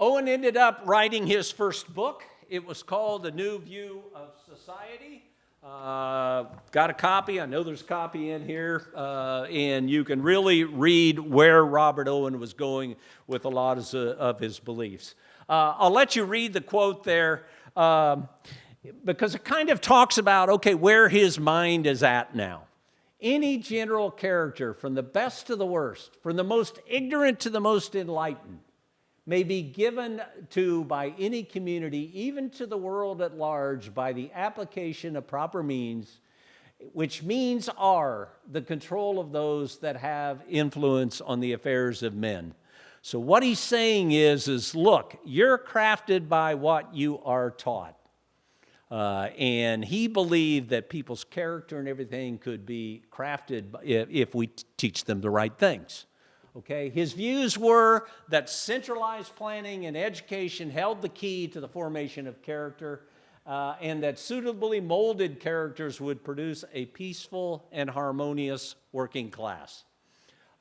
Owen ended up writing his first book. It was called A New View of Society. Got a copy. I know there's a copy in here, and you can really read where Robert Owen was going with a lot of his beliefs. I'll let you read the quote there because it kind of talks about, okay, where his mind is at now. Any general character, from the best to the worst, from the most ignorant to the most enlightened, may be given to by any community, even to the world at large, by the application of proper means, which means are the control of those that have influence on the affairs of men. So what he's saying is look, you're crafted by what you are taught. And he believed that people's character and everything could be crafted if we teach them the right things. Okay, his views were that centralized planning and education held the key to the formation of character, and that suitably molded characters would produce a peaceful and harmonious working class.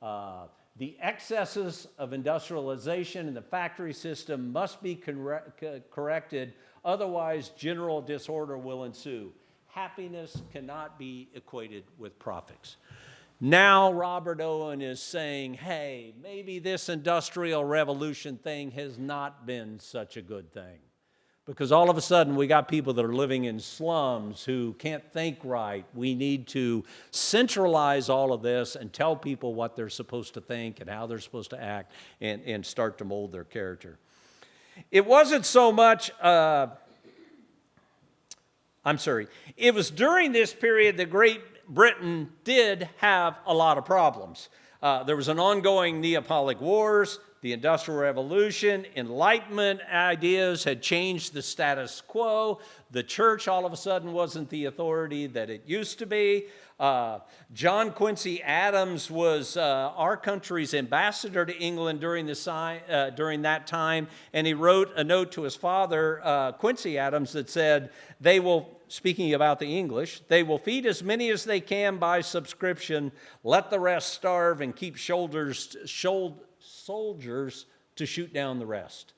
The excesses of industrialization in the factory system must be corrected, otherwise general disorder will ensue. Happiness cannot be equated with profits. Now Robert Owen is saying, hey, maybe this industrial revolution thing has not been such a good thing. Because all of a sudden we got people that are living in slums who can't think right. We need to centralize all of this and tell people what they're supposed to think and how they're supposed to act and start to mold their character. It wasn't so much... It was during this period that Great Britain did have a lot of problems. There was an ongoing Neapolitan Wars, the Industrial Revolution, Enlightenment ideas had changed the status quo. The church all of a sudden wasn't the authority that it used to be. John Quincy Adams was our country's ambassador to England during that time, and he wrote a note to his father, Quincy Adams, that said, speaking about the English, they will feed as many as they can by subscription, let the rest starve, and keep soldiers to shoot down the rest.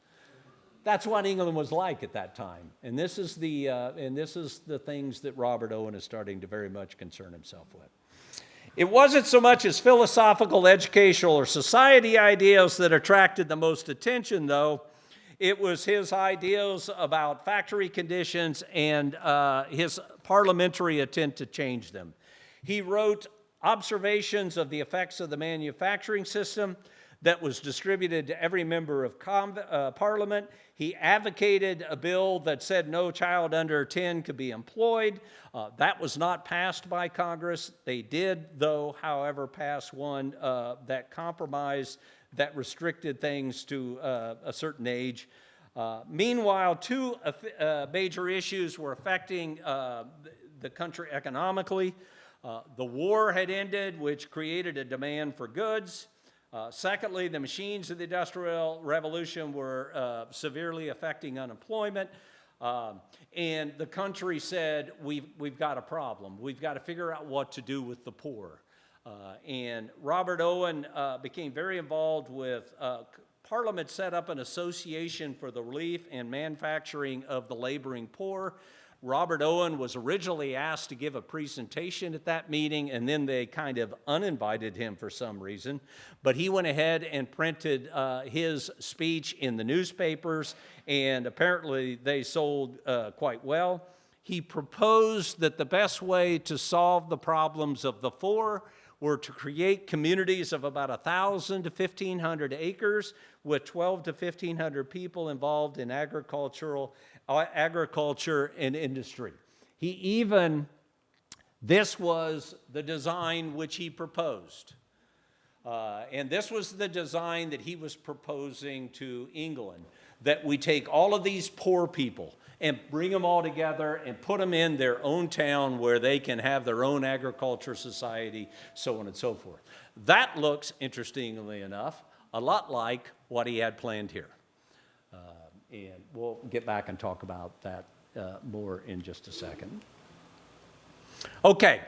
That's what England was like at that time. And this is the things that Robert Owen is starting to very much concern himself with. It wasn't so much as philosophical, educational, or society ideals that attracted the most attention, though. It was his ideals about factory conditions and his parliamentary attempt to change them. He wrote observations of the effects of the manufacturing system that was distributed to every member of Parliament. He advocated a bill that said no child under 10 could be employed. That was not passed by Congress. They did, though, however, pass one that compromised, that restricted things to a certain age. Meanwhile, two major issues were affecting the country economically. The war had ended, which created a demand for goods. Secondly, the machines of the Industrial Revolution were severely affecting unemployment. And the country said, we've got a problem. We've got to figure out what to do with the poor. And Robert Owen became very involved with Parliament set up an association for the relief and manufacturing of the laboring poor. Robert Owen was originally asked to give a presentation at that meeting, and then they kind of uninvited him for some reason. But he went ahead and printed his speech in the newspapers, and apparently they sold quite well. He proposed that the best way to solve the problems of the poor were to create communities of about 1,000 to 1,500 acres with 12 to 1,500 people involved in agriculture and industry. This was the design which he proposed. And this was the design that he was proposing to England, that we take all of these poor people and bring them all together and put them in their own town where they can have their own agriculture society, so on and so forth. That looks, interestingly enough, a lot like what he had planned here. And we'll get back and talk about that more in just a second. Okay.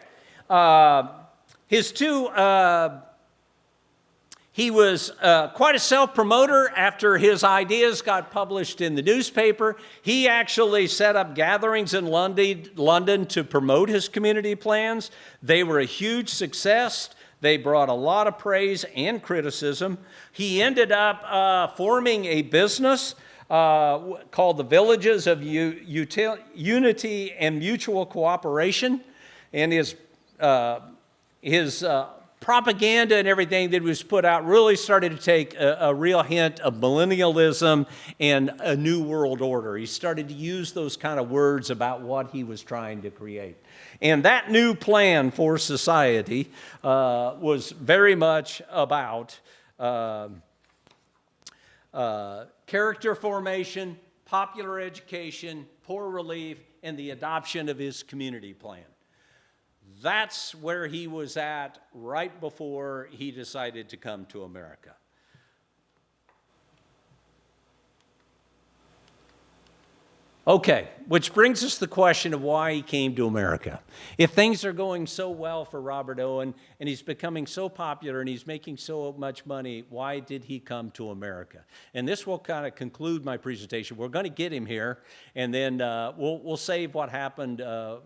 He was quite a self-promoter. After his ideas got published in the newspaper, he actually set up gatherings in London to promote his community plans. They were a huge success. They brought a lot of praise and criticism. He ended up forming a business called the Villages of Unity and Mutual Cooperation. And his propaganda and everything that was put out really started to take a real hint of millennialism and a new world order. He started to use those kind of words about what he was trying to create. And that new plan for society was very much about character formation, popular education, poor relief, and the adoption of his community plan. That's where he was at right before he decided to come to America. Okay, which brings us to the question of why he came to America. If things are going so well for Robert Owen and he's becoming so popular and he's making so much money, why did he come to America? And this will kind of conclude my presentation. We're going to get him here, and then we'll save what happened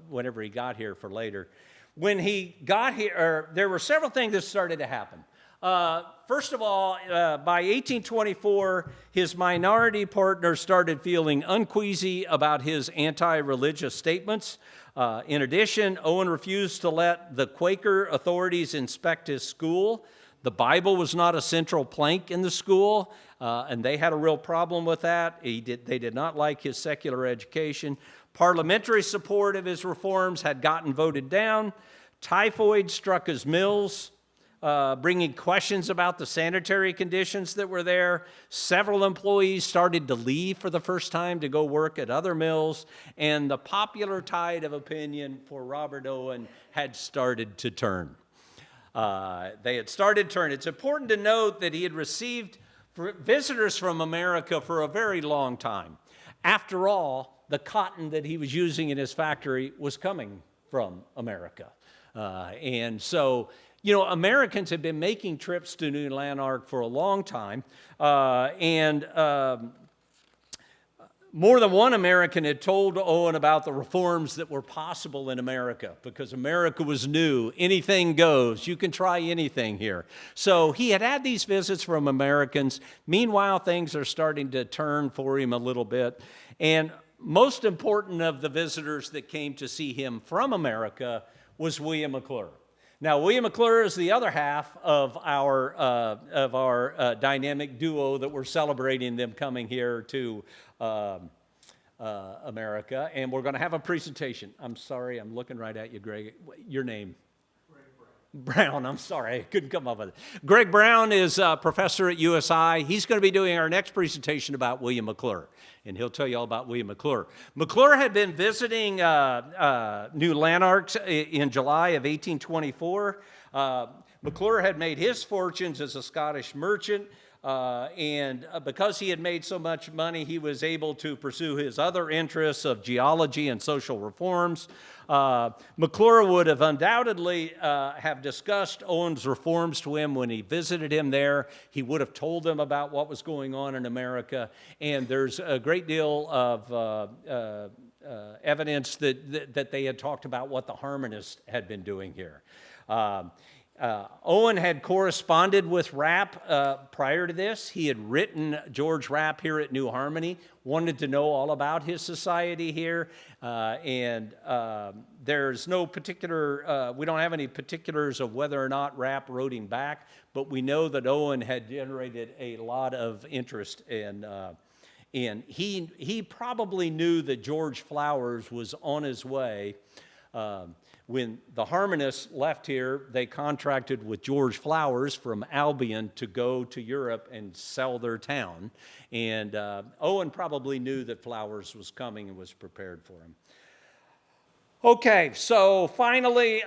whenever he got here for later. When he got here, there were several things that started to happen. First of all, by 1824, his minority partner started feeling uneasy about his anti-religious statements. In addition, Owen refused to let the Quaker authorities inspect his school. The Bible was not a central plank in the school, and they had a real problem with that. They did not like his secular education. Parliamentary support of his reforms had gotten voted down. Typhoid struck his mills, bringing questions about the sanitary conditions that were there. Several employees started to leave for the first time to go work at other mills, and the popular tide of opinion for Robert Owen had started to turn. It's important to note that he had received visitors from America for a very long time. After all, the cotton that he was using in his factory was coming from America. And so, you know, Americans had been making trips to New Lanark for a long time, and more than one American had told Owen about the reforms that were possible in America, because America was new. Anything goes. You can try anything here. So he had these visits from Americans. Meanwhile, things are starting to turn for him a little bit. And most important of the visitors that came to see him from America was William McClure. Now, William McClure is the other half of our dynamic duo that we're celebrating them coming here to America, and we're going to have a presentation. I'm sorry, I'm looking right at you, Greg. Your name? Brown, I'm sorry, I couldn't come up with it. Greg Brown is a professor at USI. He's going to be doing our next presentation about William McClure, and he'll tell you all about William McClure. McClure had been visiting New Lanarks in July of 1824. McClure had made his fortunes as a Scottish merchant, and because he had made so much money, he was able to pursue his other interests of geology and social reforms. McClure would have undoubtedly have discussed Owen's reforms to him when he visited him there. He would have told him about what was going on in America, and there's a great deal of evidence that they had talked about what the Harmonists had been doing here. Owen had corresponded with Rapp prior to this. He had written George Rapp here at New Harmony, wanted to know all about his society here, and there's no particular, we don't have any particulars of whether or not Rapp wrote him back, but we know that Owen had generated a lot of interest in he probably knew that George Flowers was on his way. When the Harmonists left here, they contracted with George Flowers from Albion to go to Europe and sell their town. And Owen probably knew that Flowers was coming and was prepared for him. Okay, so finally,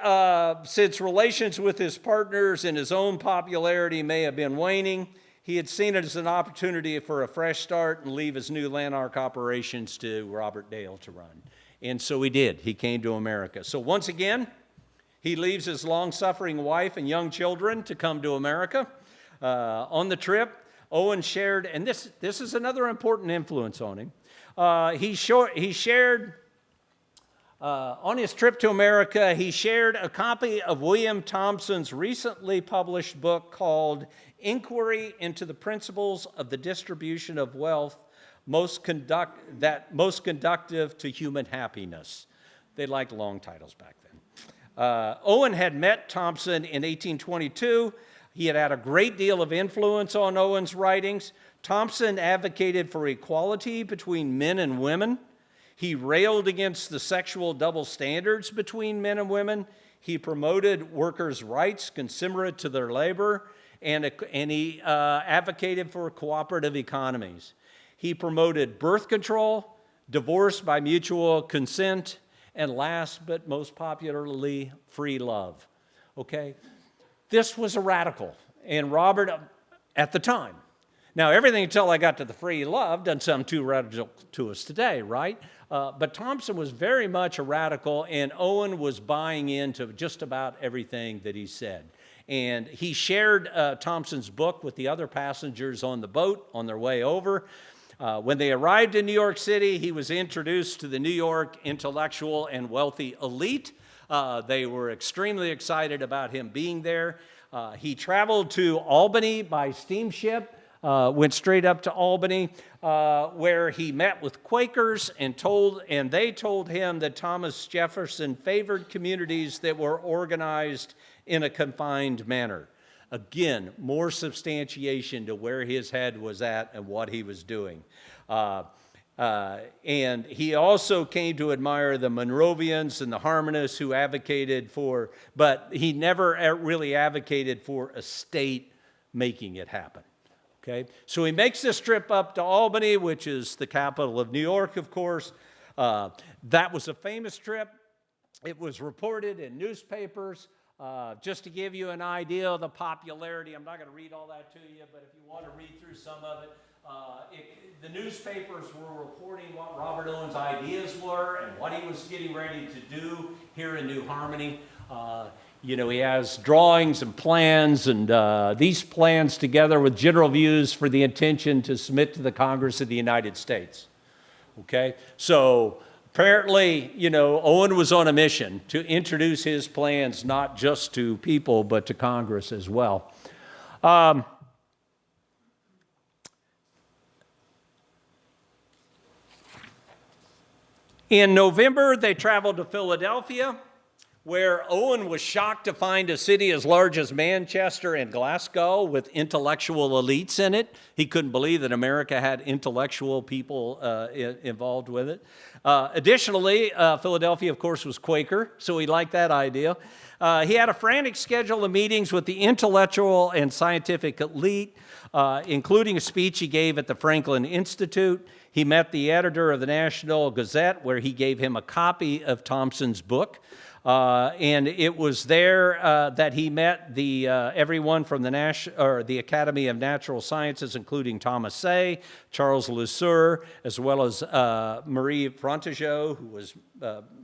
since relations with his partners and his own popularity may have been waning, he had seen it as an opportunity for a fresh start and leave his new Lanark operations to Robert Dale to run. And so he did. He came to America. So once again, he leaves his long-suffering wife and young children to come to America. On the trip, Owen shared, and this is another important influence on him. He shared, on his trip to America, he shared a copy of William Thompson's recently published book called Inquiry into the Principles of the Distribution of Wealth most conductive to human happiness. They liked long titles back then. Owen had met Thompson in 1822. He had had a great deal of influence on Owen's writings. Thompson advocated for equality between men and women. He railed against the sexual double standards between men and women. He promoted workers' rights commensurate to their labor, and he advocated for cooperative economies. He promoted birth control, divorce by mutual consent, and last but most popularly, free love. Okay? This was a radical, and Robert, at the time. Now, everything until I got to the free love doesn't sound too radical to us today, right? But Thompson was very much a radical, and Owen was buying into just about everything that he said. And he shared Thompson's book with the other passengers on the boat on their way over. When they arrived in New York City, he was introduced to the New York intellectual and wealthy elite. They were extremely excited about him being there. He traveled to Albany by steamship, went straight up to Albany, where he met with Quakers and they told him that Thomas Jefferson favored communities that were organized in a confined manner. Again, more substantiation to where his head was at and what he was doing. And he also came to admire the Monrovians and the Harmonists who advocated for, but he never really advocated for a state making it happen. Okay? So he makes this trip up to Albany, which is the capital of New York, of course. That was a famous trip. It was reported in newspapers. Just to give you an idea of the popularity, I'm not going to read all that to you, but if you want to read through some of it, the newspapers were reporting what Robert Owen's ideas were and what he was getting ready to do here in New Harmony. You know, he has drawings and plans, and these plans together with general views for the intention to submit to the Congress of the United States. Okay? So apparently, you know, Owen was on a mission to introduce his plans not just to people, but to Congress as well. In November, they traveled to Philadelphia, where Owen was shocked to find a city as large as Manchester and Glasgow with intellectual elites in it. He couldn't believe that America had intellectual people involved with it. Additionally, Philadelphia, of course, was Quaker, so he liked that idea. He had a frantic schedule of meetings with the intellectual and scientific elite, including a speech he gave at the Franklin Institute. He met the editor of the National Gazette, where he gave him a copy of Thompson's book. And it was there that he met everyone from the Academy of Natural Sciences, including Thomas Say, Charles Lesueur, as well as Marie Frontegeot, who was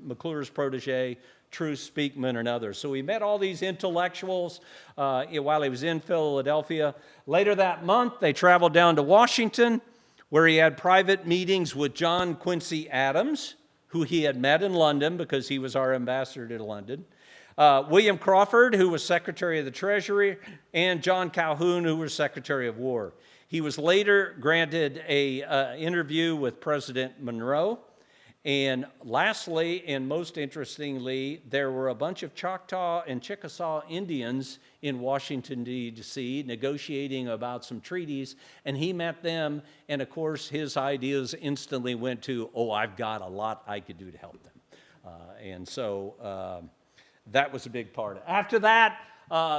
McClure's protege, Truce Speakman, and others. So he met all these intellectuals while he was in Philadelphia. Later that month, they traveled down to Washington, where he had private meetings with John Quincy Adams, who he had met in London because he was our ambassador to London, William Crawford, who was Secretary of the Treasury, and John Calhoun, who was Secretary of War. He was later granted an interview with President Monroe. And lastly, and most interestingly, there were a bunch of Choctaw and Chickasaw Indians in Washington, D.C., negotiating about some treaties, and he met them, and of course, his ideas instantly went to, oh, I've got a lot I could do to help them. And so that was a big part. After that,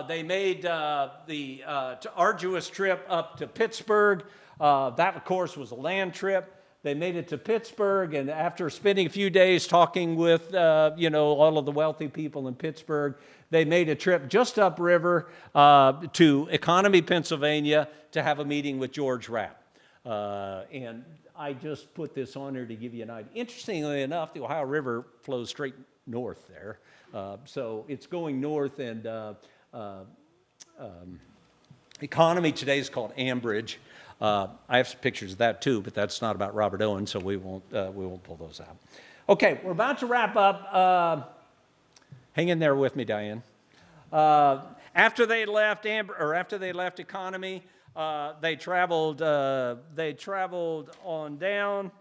they made the arduous trip up to Pittsburgh. That, of course, was a land trip. They made it to Pittsburgh, and after spending a few days talking with, all of the wealthy people in Pittsburgh, they made a trip just upriver to Economy, Pennsylvania, to have a meeting with George Rapp. And I just put this on here to give you an idea. Interestingly enough, the Ohio River flows straight north there. So it's going north, and Economy today is called Ambridge. I have some pictures of that too, but that's not about Robert Owen, so we won't pull those out. Okay, we're about to wrap up. Hang in there with me, Diane. After they left Economy, they traveled on down.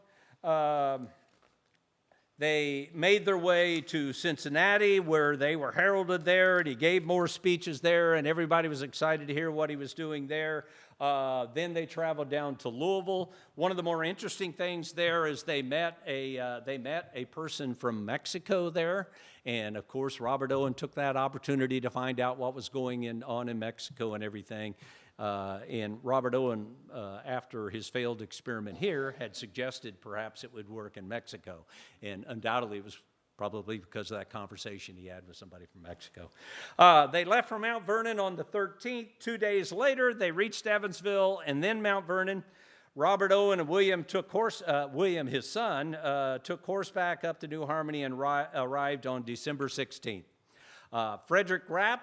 They made their way to Cincinnati, where they were heralded there, and he gave more speeches there, and everybody was excited to hear what he was doing there. Then they traveled down to Louisville. One of the more interesting things there is they met a person from Mexico there, and of course Robert Owen took that opportunity to find out what was going on in Mexico and everything. And Robert Owen, after his failed experiment here, had suggested perhaps it would work in Mexico, and undoubtedly it was probably because of that conversation he had with somebody from Mexico. They left from Mount Vernon on the 13th. 2 days later, they reached Evansville and then Mount Vernon. Robert Owen and William, his son, took horseback up to New Harmony and arrived on December 16th. Frederick Rapp,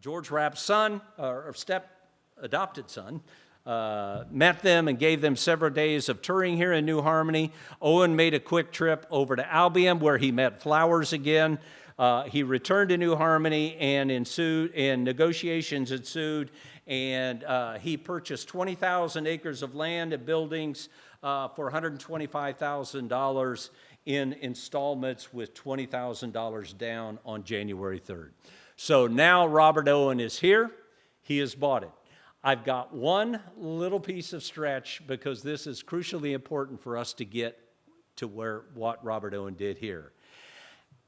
George Rapp's son, or adopted son, met them and gave them several days of touring here in New Harmony. Owen made a quick trip over to Albion, where he met Flowers again. He returned to New Harmony, and negotiations ensued, and he purchased 20,000 acres of land and buildings for $125,000 in installments, with $20,000 down on January 3rd. So now Robert Owen is here. He has bought it. I've got one little piece of stretch, because this is crucially important for us to get to what Robert Owen did here.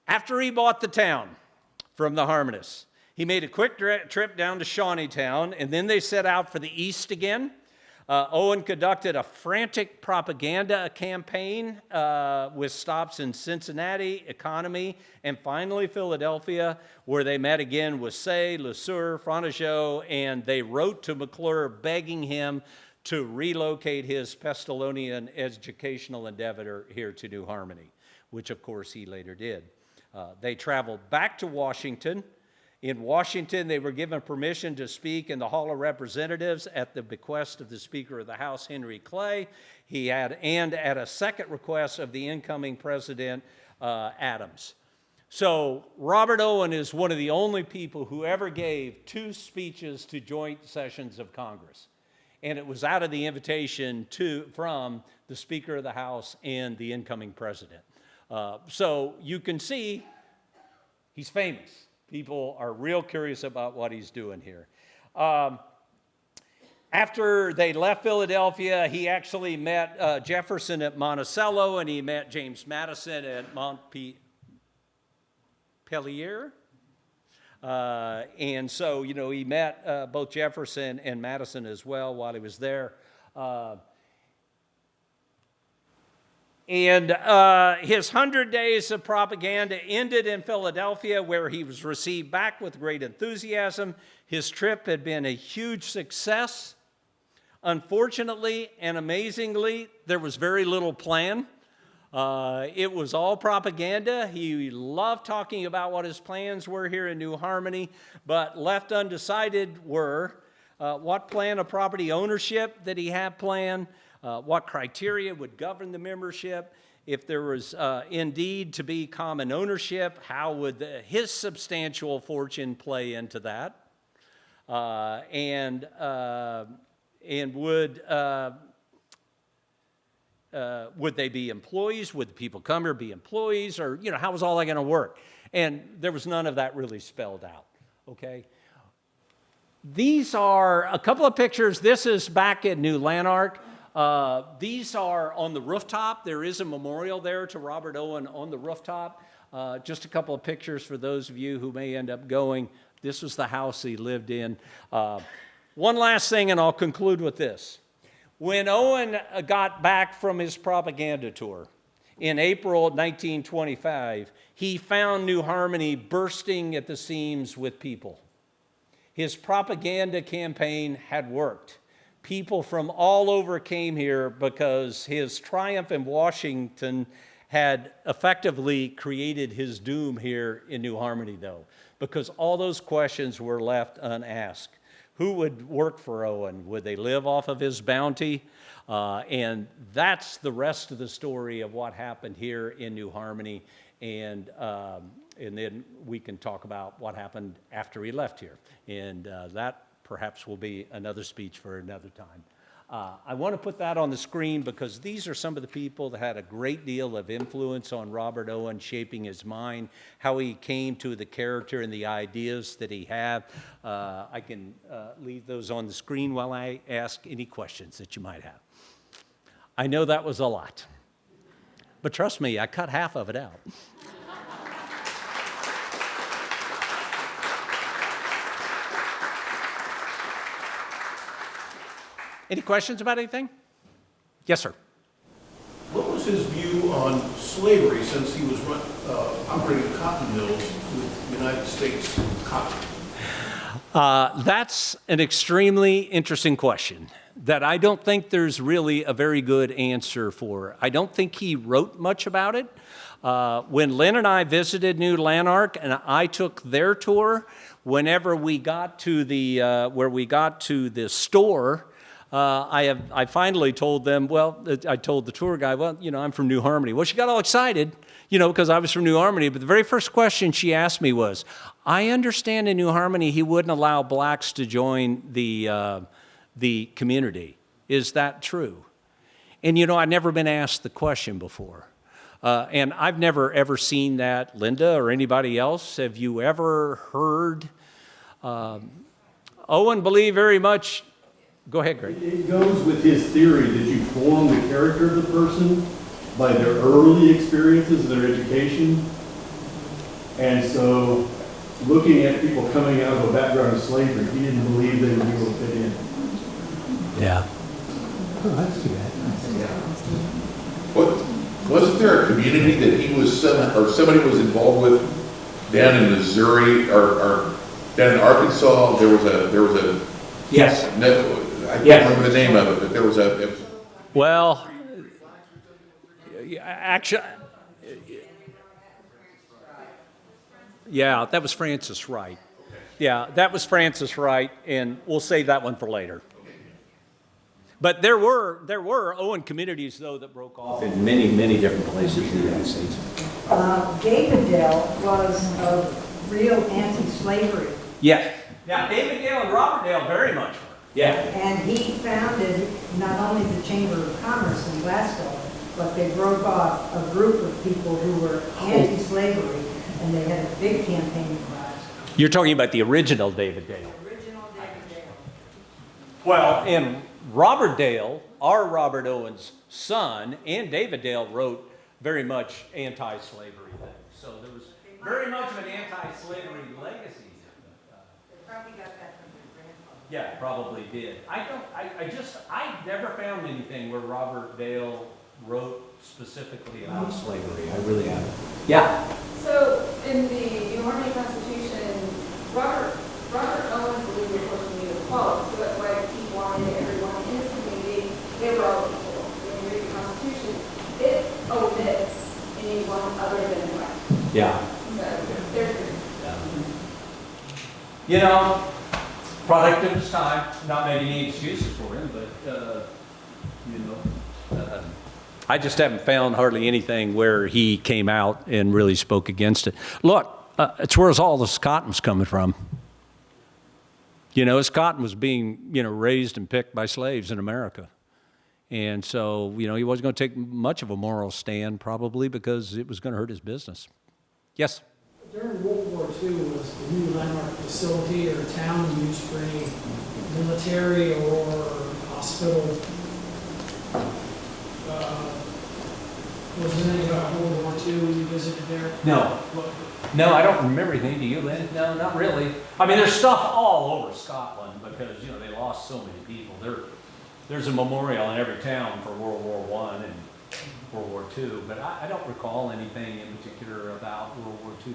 After he bought the town from the Harmonists, he made a quick trip down to Shawneetown, and then they set out for the east again. Owen conducted a frantic propaganda campaign with stops in Cincinnati, Economy, and finally Philadelphia, where they met again with Say, Lesueur, Frontegeot, and they wrote to McClure begging him to relocate his Pestilonian educational endeavor here to New Harmony, which of course he later did. They traveled back to Washington. In Washington, they were given permission to speak in the Hall of Representatives at the bequest of the Speaker of the House, Henry Clay. And at a second request of the incoming President, Adams. So Robert Owen is one of the only people who ever gave 2 speeches to joint sessions of Congress. And it was out of the invitation from the Speaker of the House and the incoming President. So you can see He's famous. People are real curious about what he's doing here. After they left Philadelphia, he actually met Jefferson at Monticello, and he met James Madison at Montpelier. And so, you know, he met both Jefferson and Madison as well while he was there. And his 100 days of propaganda ended in Philadelphia, where he was received back with great enthusiasm. His trip had been a huge success. Unfortunately and amazingly, there was very little plan. It was all propaganda. He loved talking about what his plans were here in New Harmony, but left undecided were what plan of property ownership that he had planned, what criteria would govern the membership, if there was indeed to be common ownership, how would his substantial fortune play into that, and would they be employees? Would the people come here be employees? Or, you know, how was all that going to work? And there was none of that really spelled out, okay? These are a couple of pictures. This is back at New Lanark. These are on the rooftop. There is a memorial there to Robert Owen on the rooftop. Just a couple of pictures for those of you who may end up going. This was the house he lived in. One last thing, and I'll conclude with this. When Owen got back from his propaganda tour in April 1925, he found New Harmony bursting at the seams with people. His propaganda campaign had worked. People from all over came here because his triumph in Washington had effectively created his doom here in New Harmony, though, because all those questions were left unasked. Who would work for Owen? Would they live off of his bounty? And that's the rest of the story of what happened here in New Harmony. And then we can talk about what happened after he left here. And that perhaps will be another speech for another time. I want to put that on the screen because these are some of the people that had a great deal of influence on Robert Owen, shaping his mind, how he came to the character and the ideas that he had. I can leave those on the screen while I ask any questions that you might have. I know that was a lot, but trust me, I cut half of it out. Any questions about anything? Yes, sir. What was his view on slavery since he was operating cotton mills with United States cotton? That's an extremely interesting question that I don't think there's really a very good answer for. I don't think he wrote much about it. When Lynn and I visited New Lanark and I took their tour, whenever we got to the where we got to the store, I finally told them, well, I told the tour guy, well, you know, I'm from New Harmony. Well, she got all excited, you know, because I was from New Harmony. But the very first question she asked me was, I understand in New Harmony he wouldn't allow blacks to join the community. Is that true? And, you know, I'd never been asked the question before. And I've never, ever seen that. Linda or anybody else, have you ever heard? Owen believed very much. Go ahead, Greg. It goes with his theory that you form the character of the person by their early experiences, their education. And so looking at people coming out of a background of slavery, he didn't believe they would be able to fit in. Yeah. Oh, that's too bad. Wasn't there a community that he was somebody was involved with down in Missouri or down in Arkansas? There was a Yes. No, I can't remember the name of it, but there was a. Well, actually, yeah, that was Francis Wright. Yeah, that was Francis Wright, and we'll save that one for later. But there were Owen communities, though, that broke off in many, many different places in the United States. Davidale was a real anti-slavery. Yes. Now, Davidale and Robertdale very much were. Yeah. And he founded not only the Chamber of Commerce in Glasgow, but they broke off a group of people who were anti-slavery. and they had a big campaign about it. You're talking about the original David Dale. Original David Dale. Well, and Robert Dale, our Robert Owen's son, and David Dale wrote very much anti-slavery things. So there was very much of an anti-slavery legacy. They probably got that from their grandfather. Yeah, probably did. I never found anything where Robert Dale wrote specifically about slavery. I really haven't. Yeah. So in the New Harmony Constitution, Robert Owen believed, of course, in equality, so that's why he wanted everyone in his community, they were all equal. When you read the Constitution, it omits anyone other than white. Yeah. So there's You know, product of his time. Not making any excuses for him, but I just haven't found hardly anything where he came out and really spoke against it. Look, it's where all this cotton was coming from. You know, this cotton was being, raised and picked by slaves in America. And so, he wasn't going to take much of a moral stand probably because it was going to hurt his business. Yes? During World War II, was the new landmark facility or town used for any military or hospital? Was there anything about World War II when you visited there? No. No, I don't remember anything. Do you, Lynn? No, not really. I mean, there's stuff all over Scotland because, they lost so many people. There's a memorial in every town for World War I and World War II, but I don't recall anything in particular about World War II.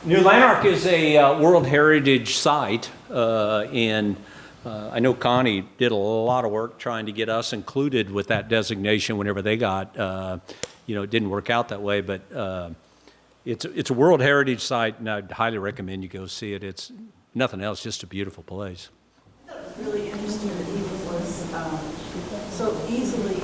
New Lanark is a World Heritage Site, and I know Connie did a lot of work trying to get us included with that designation whenever they got, it didn't work out that way, but it's a World Heritage Site, and I'd highly recommend you go see it. It's nothing else, just a beautiful place. It was really interesting that he was so easily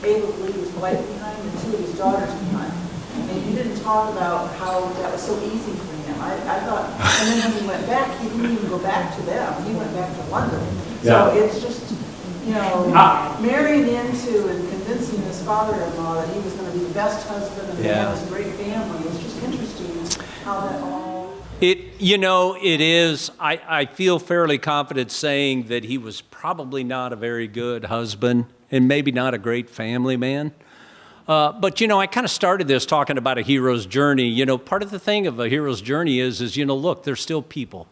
able to leave his wife behind and two of his daughters behind. And you didn't talk about how that was so easy for him. I thought, and then when he went back, he didn't even go back to them. He went back to London. Yeah. So it's just, marrying into and convincing his father-in-law that he was going to be the best husband and have this great family. It's just interesting how that all... It is. I feel fairly confident saying that he was probably not a very good husband and maybe not a great family man. But I kind of started this talking about a hero's journey. Part of the thing of a hero's journey is look, they're still people.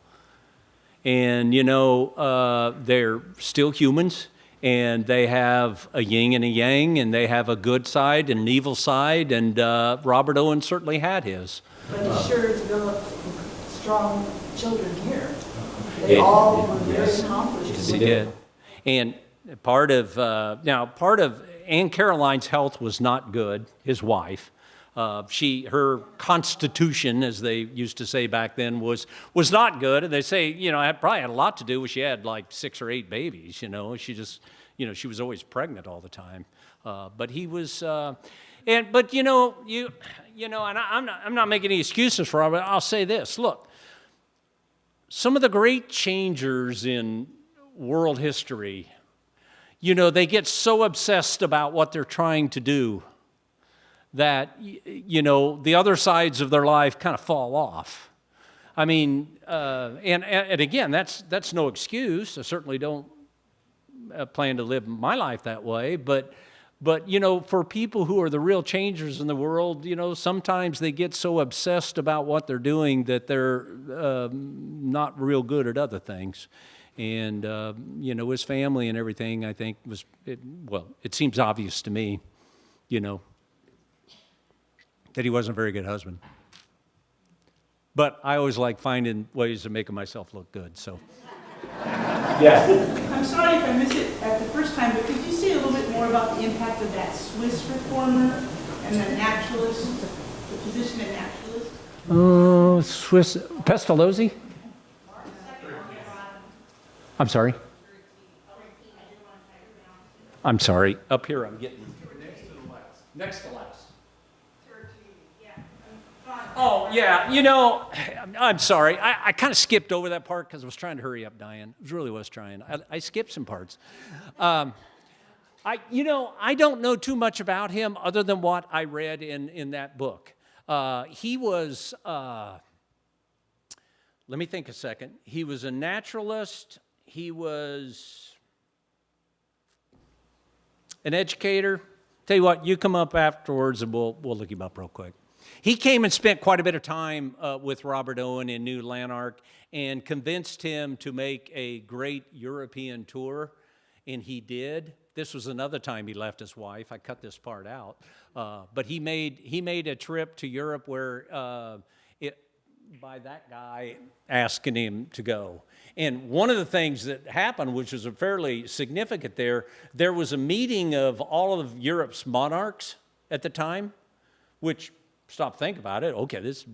And, they're still humans. And they have a yin and a yang, and they have a good side and an evil side. And Robert Owen certainly had his. But he sure developed strong children here. They all were very accomplished. Yes, he did. And part of Anne Caroline's health was not good, his wife. Her constitution, as they used to say back then, was not good. And they say, it probably had a lot to do with she had like 6 or 8 babies, She just, she was always pregnant all the time. But he was, and I'm not making any excuses for him, but I'll say this. Look, some of the great changers in world history, they get so obsessed about what they're trying to do that, the other sides of their life kind of fall off. I mean, and again, that's no excuse. I certainly don't plan to live my life that way, but for people who are the real changers in the world, sometimes they get so obsessed about what they're doing that they're not real good at other things. And, his family and everything, I think, it seems obvious to me, that he wasn't a very good husband. But I always like finding ways of making myself look good, so. Yeah. I'm sorry if I missed it at the first time, but could you say a little bit more about the impact of that Swiss reformer and the naturalist, the physician and naturalist? Oh, Swiss, Pestalozzi? I'm sorry? I'm sorry. Up here I'm getting. Next to last. Oh, yeah, I'm sorry. I kind of skipped over that part because I was trying to hurry up, Diane. I really was trying. I skipped some parts. I don't know too much about him other than what I read in that book. He was, let me think a second. He was a naturalist. He was an educator. Tell you what, you come up afterwards and we'll look him up real quick. He came and spent quite a bit of time with Robert Owen in New Lanark and convinced him to make a great European tour, and he did. This was another time he left his wife. I cut this part out. But he made a trip to Europe where by that guy asking him to go. And one of the things that happened, which was fairly significant there was a meeting of all of Europe's monarchs at the time, which, stop, think about it. Okay, this would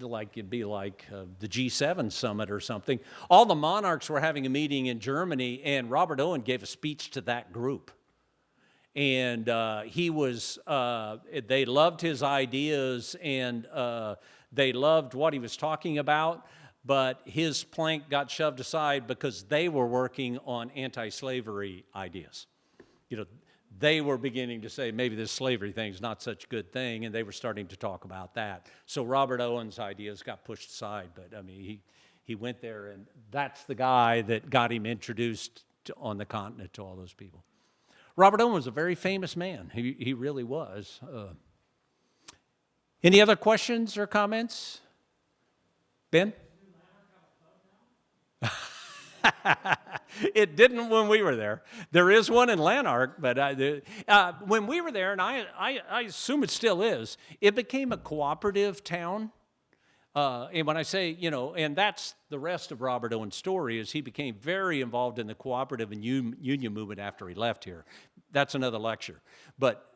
be like the G7 summit or something. All the monarchs were having a meeting in Germany, and Robert Owen gave a speech to that group. And they loved his ideas, and they loved what he was talking about, but his plank got shoved aside because they were working on anti-slavery ideas. You know, they were beginning to say maybe this slavery thing is not such a good thing, and they were starting to talk about that. So Robert Owen's ideas got pushed aside, but I mean, he went there, and that's the guy that got him introduced on the continent to all those people. Robert Owen was a very famous man. He really was. Any other questions or comments? Ben? It didn't when we were there. There is one in Lanark, but when we were there, and I assume it still is, it became a cooperative town. And when I say, you know, and that's the rest of Robert Owen's story, is he became very involved in the cooperative and union movement after he left here. That's another lecture. But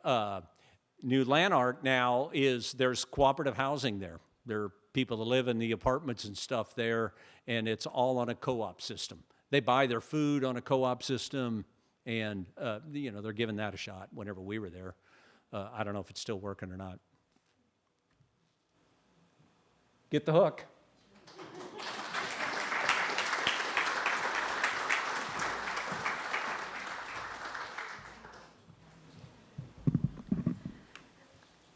New Lanark now there's cooperative housing there. There are people that live in the apartments and stuff there, and it's all on a co-op system. They buy their food on a co-op system, and you know, they're giving that a shot whenever we were there. I don't know if it's still working or not. Get the hook.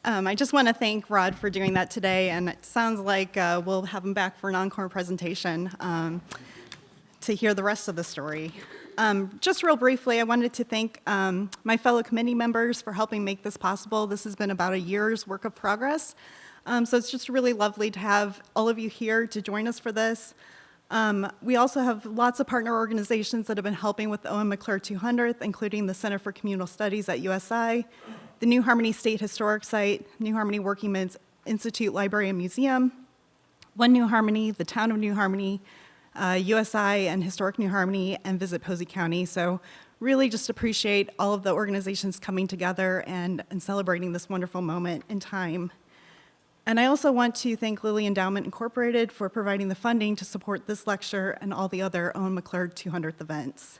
I just want to thank Rod for doing that today, and it sounds like we'll have him back for an encore presentation to hear the rest of the story. Just real briefly, I wanted to thank my fellow committee members for helping make this possible. This has been about a year's work of progress, so it's just really lovely to have all of you here to join us for this. We also have lots of partner organizations that have been helping with the Owen-Maclure 200th, including the Center for Communal Studies at USI, the New Harmony State Historic Site, New Harmony Working Men's Institute Library and Museum, One New Harmony, the Town of New Harmony, USI and Historic New Harmony, and Visit Posey County. So really just appreciate all of the organizations coming together and celebrating this wonderful moment in time. And I also want to thank Lilly Endowment Incorporated for providing the funding to support this lecture and all the other Owen-Maclure 200th events.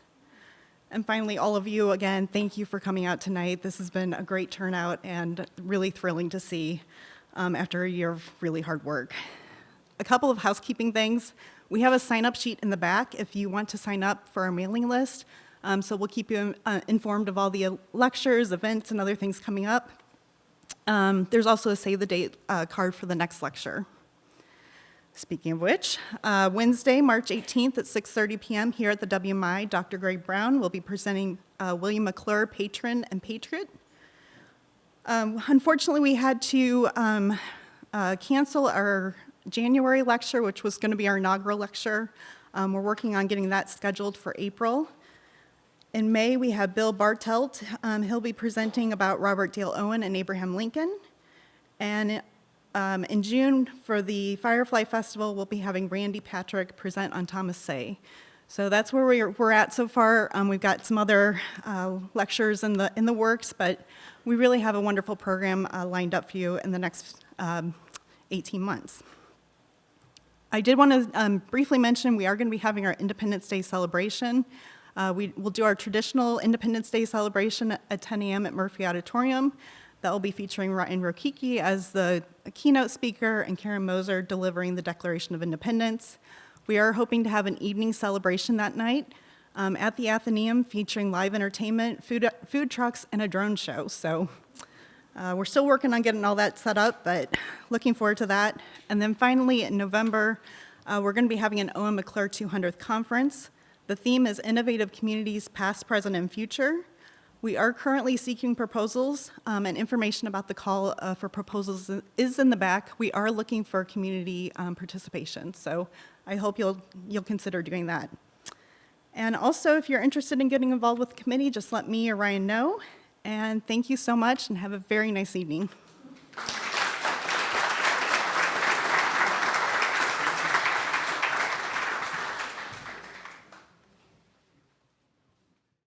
And finally, all of you, again, thank you for coming out tonight. This has been a great turnout and really thrilling to see after a year of really hard work. A couple of housekeeping things. We have a sign-up sheet in the back if you want to sign up for our mailing list. So we'll keep you informed of all the lectures, events, and other things coming up. There's also a save the date card for the next lecture. Speaking of which, Wednesday, March 18th at 6:30 p.m. here at the WMI, Dr. Greg Brown will be presenting William McClure, Patron and Patriot. Unfortunately, we had to cancel our January lecture, which was going to be our inaugural lecture. We're working on getting that scheduled for April. In May, we have Bill Bartelt. He'll be presenting about Robert Dale Owen and Abraham Lincoln. And in June, for the Firefly Festival, we'll be having Randy Patrick present on Thomas Say. So that's where we're at so far. We've got some other lectures in the works, but we really have a wonderful program lined up for you in the next 18 months. I did want to briefly mention we are going to be having our Independence Day celebration. We'll do our traditional Independence Day celebration at 10 a.m. at Murphy Auditorium. That will be featuring Ryan Rokicki as the keynote speaker and Karen Moser delivering the Declaration of Independence. We are hoping to have an evening celebration that night at the Athenaeum featuring live entertainment, food trucks, and a drone show. So We're still working on getting all that set up, but looking forward to that. And then finally, in November, we're going to be having an Owen-Maclure 200th conference. The theme is Innovative Communities Past, Present, and Future. We are currently seeking proposals, and information about the call for proposals is in the back. We are looking for community participation, so I hope you'll consider doing that. And also, if you're interested in getting involved with the committee, just let me or Ryan know. And thank you so much, and have a very nice evening.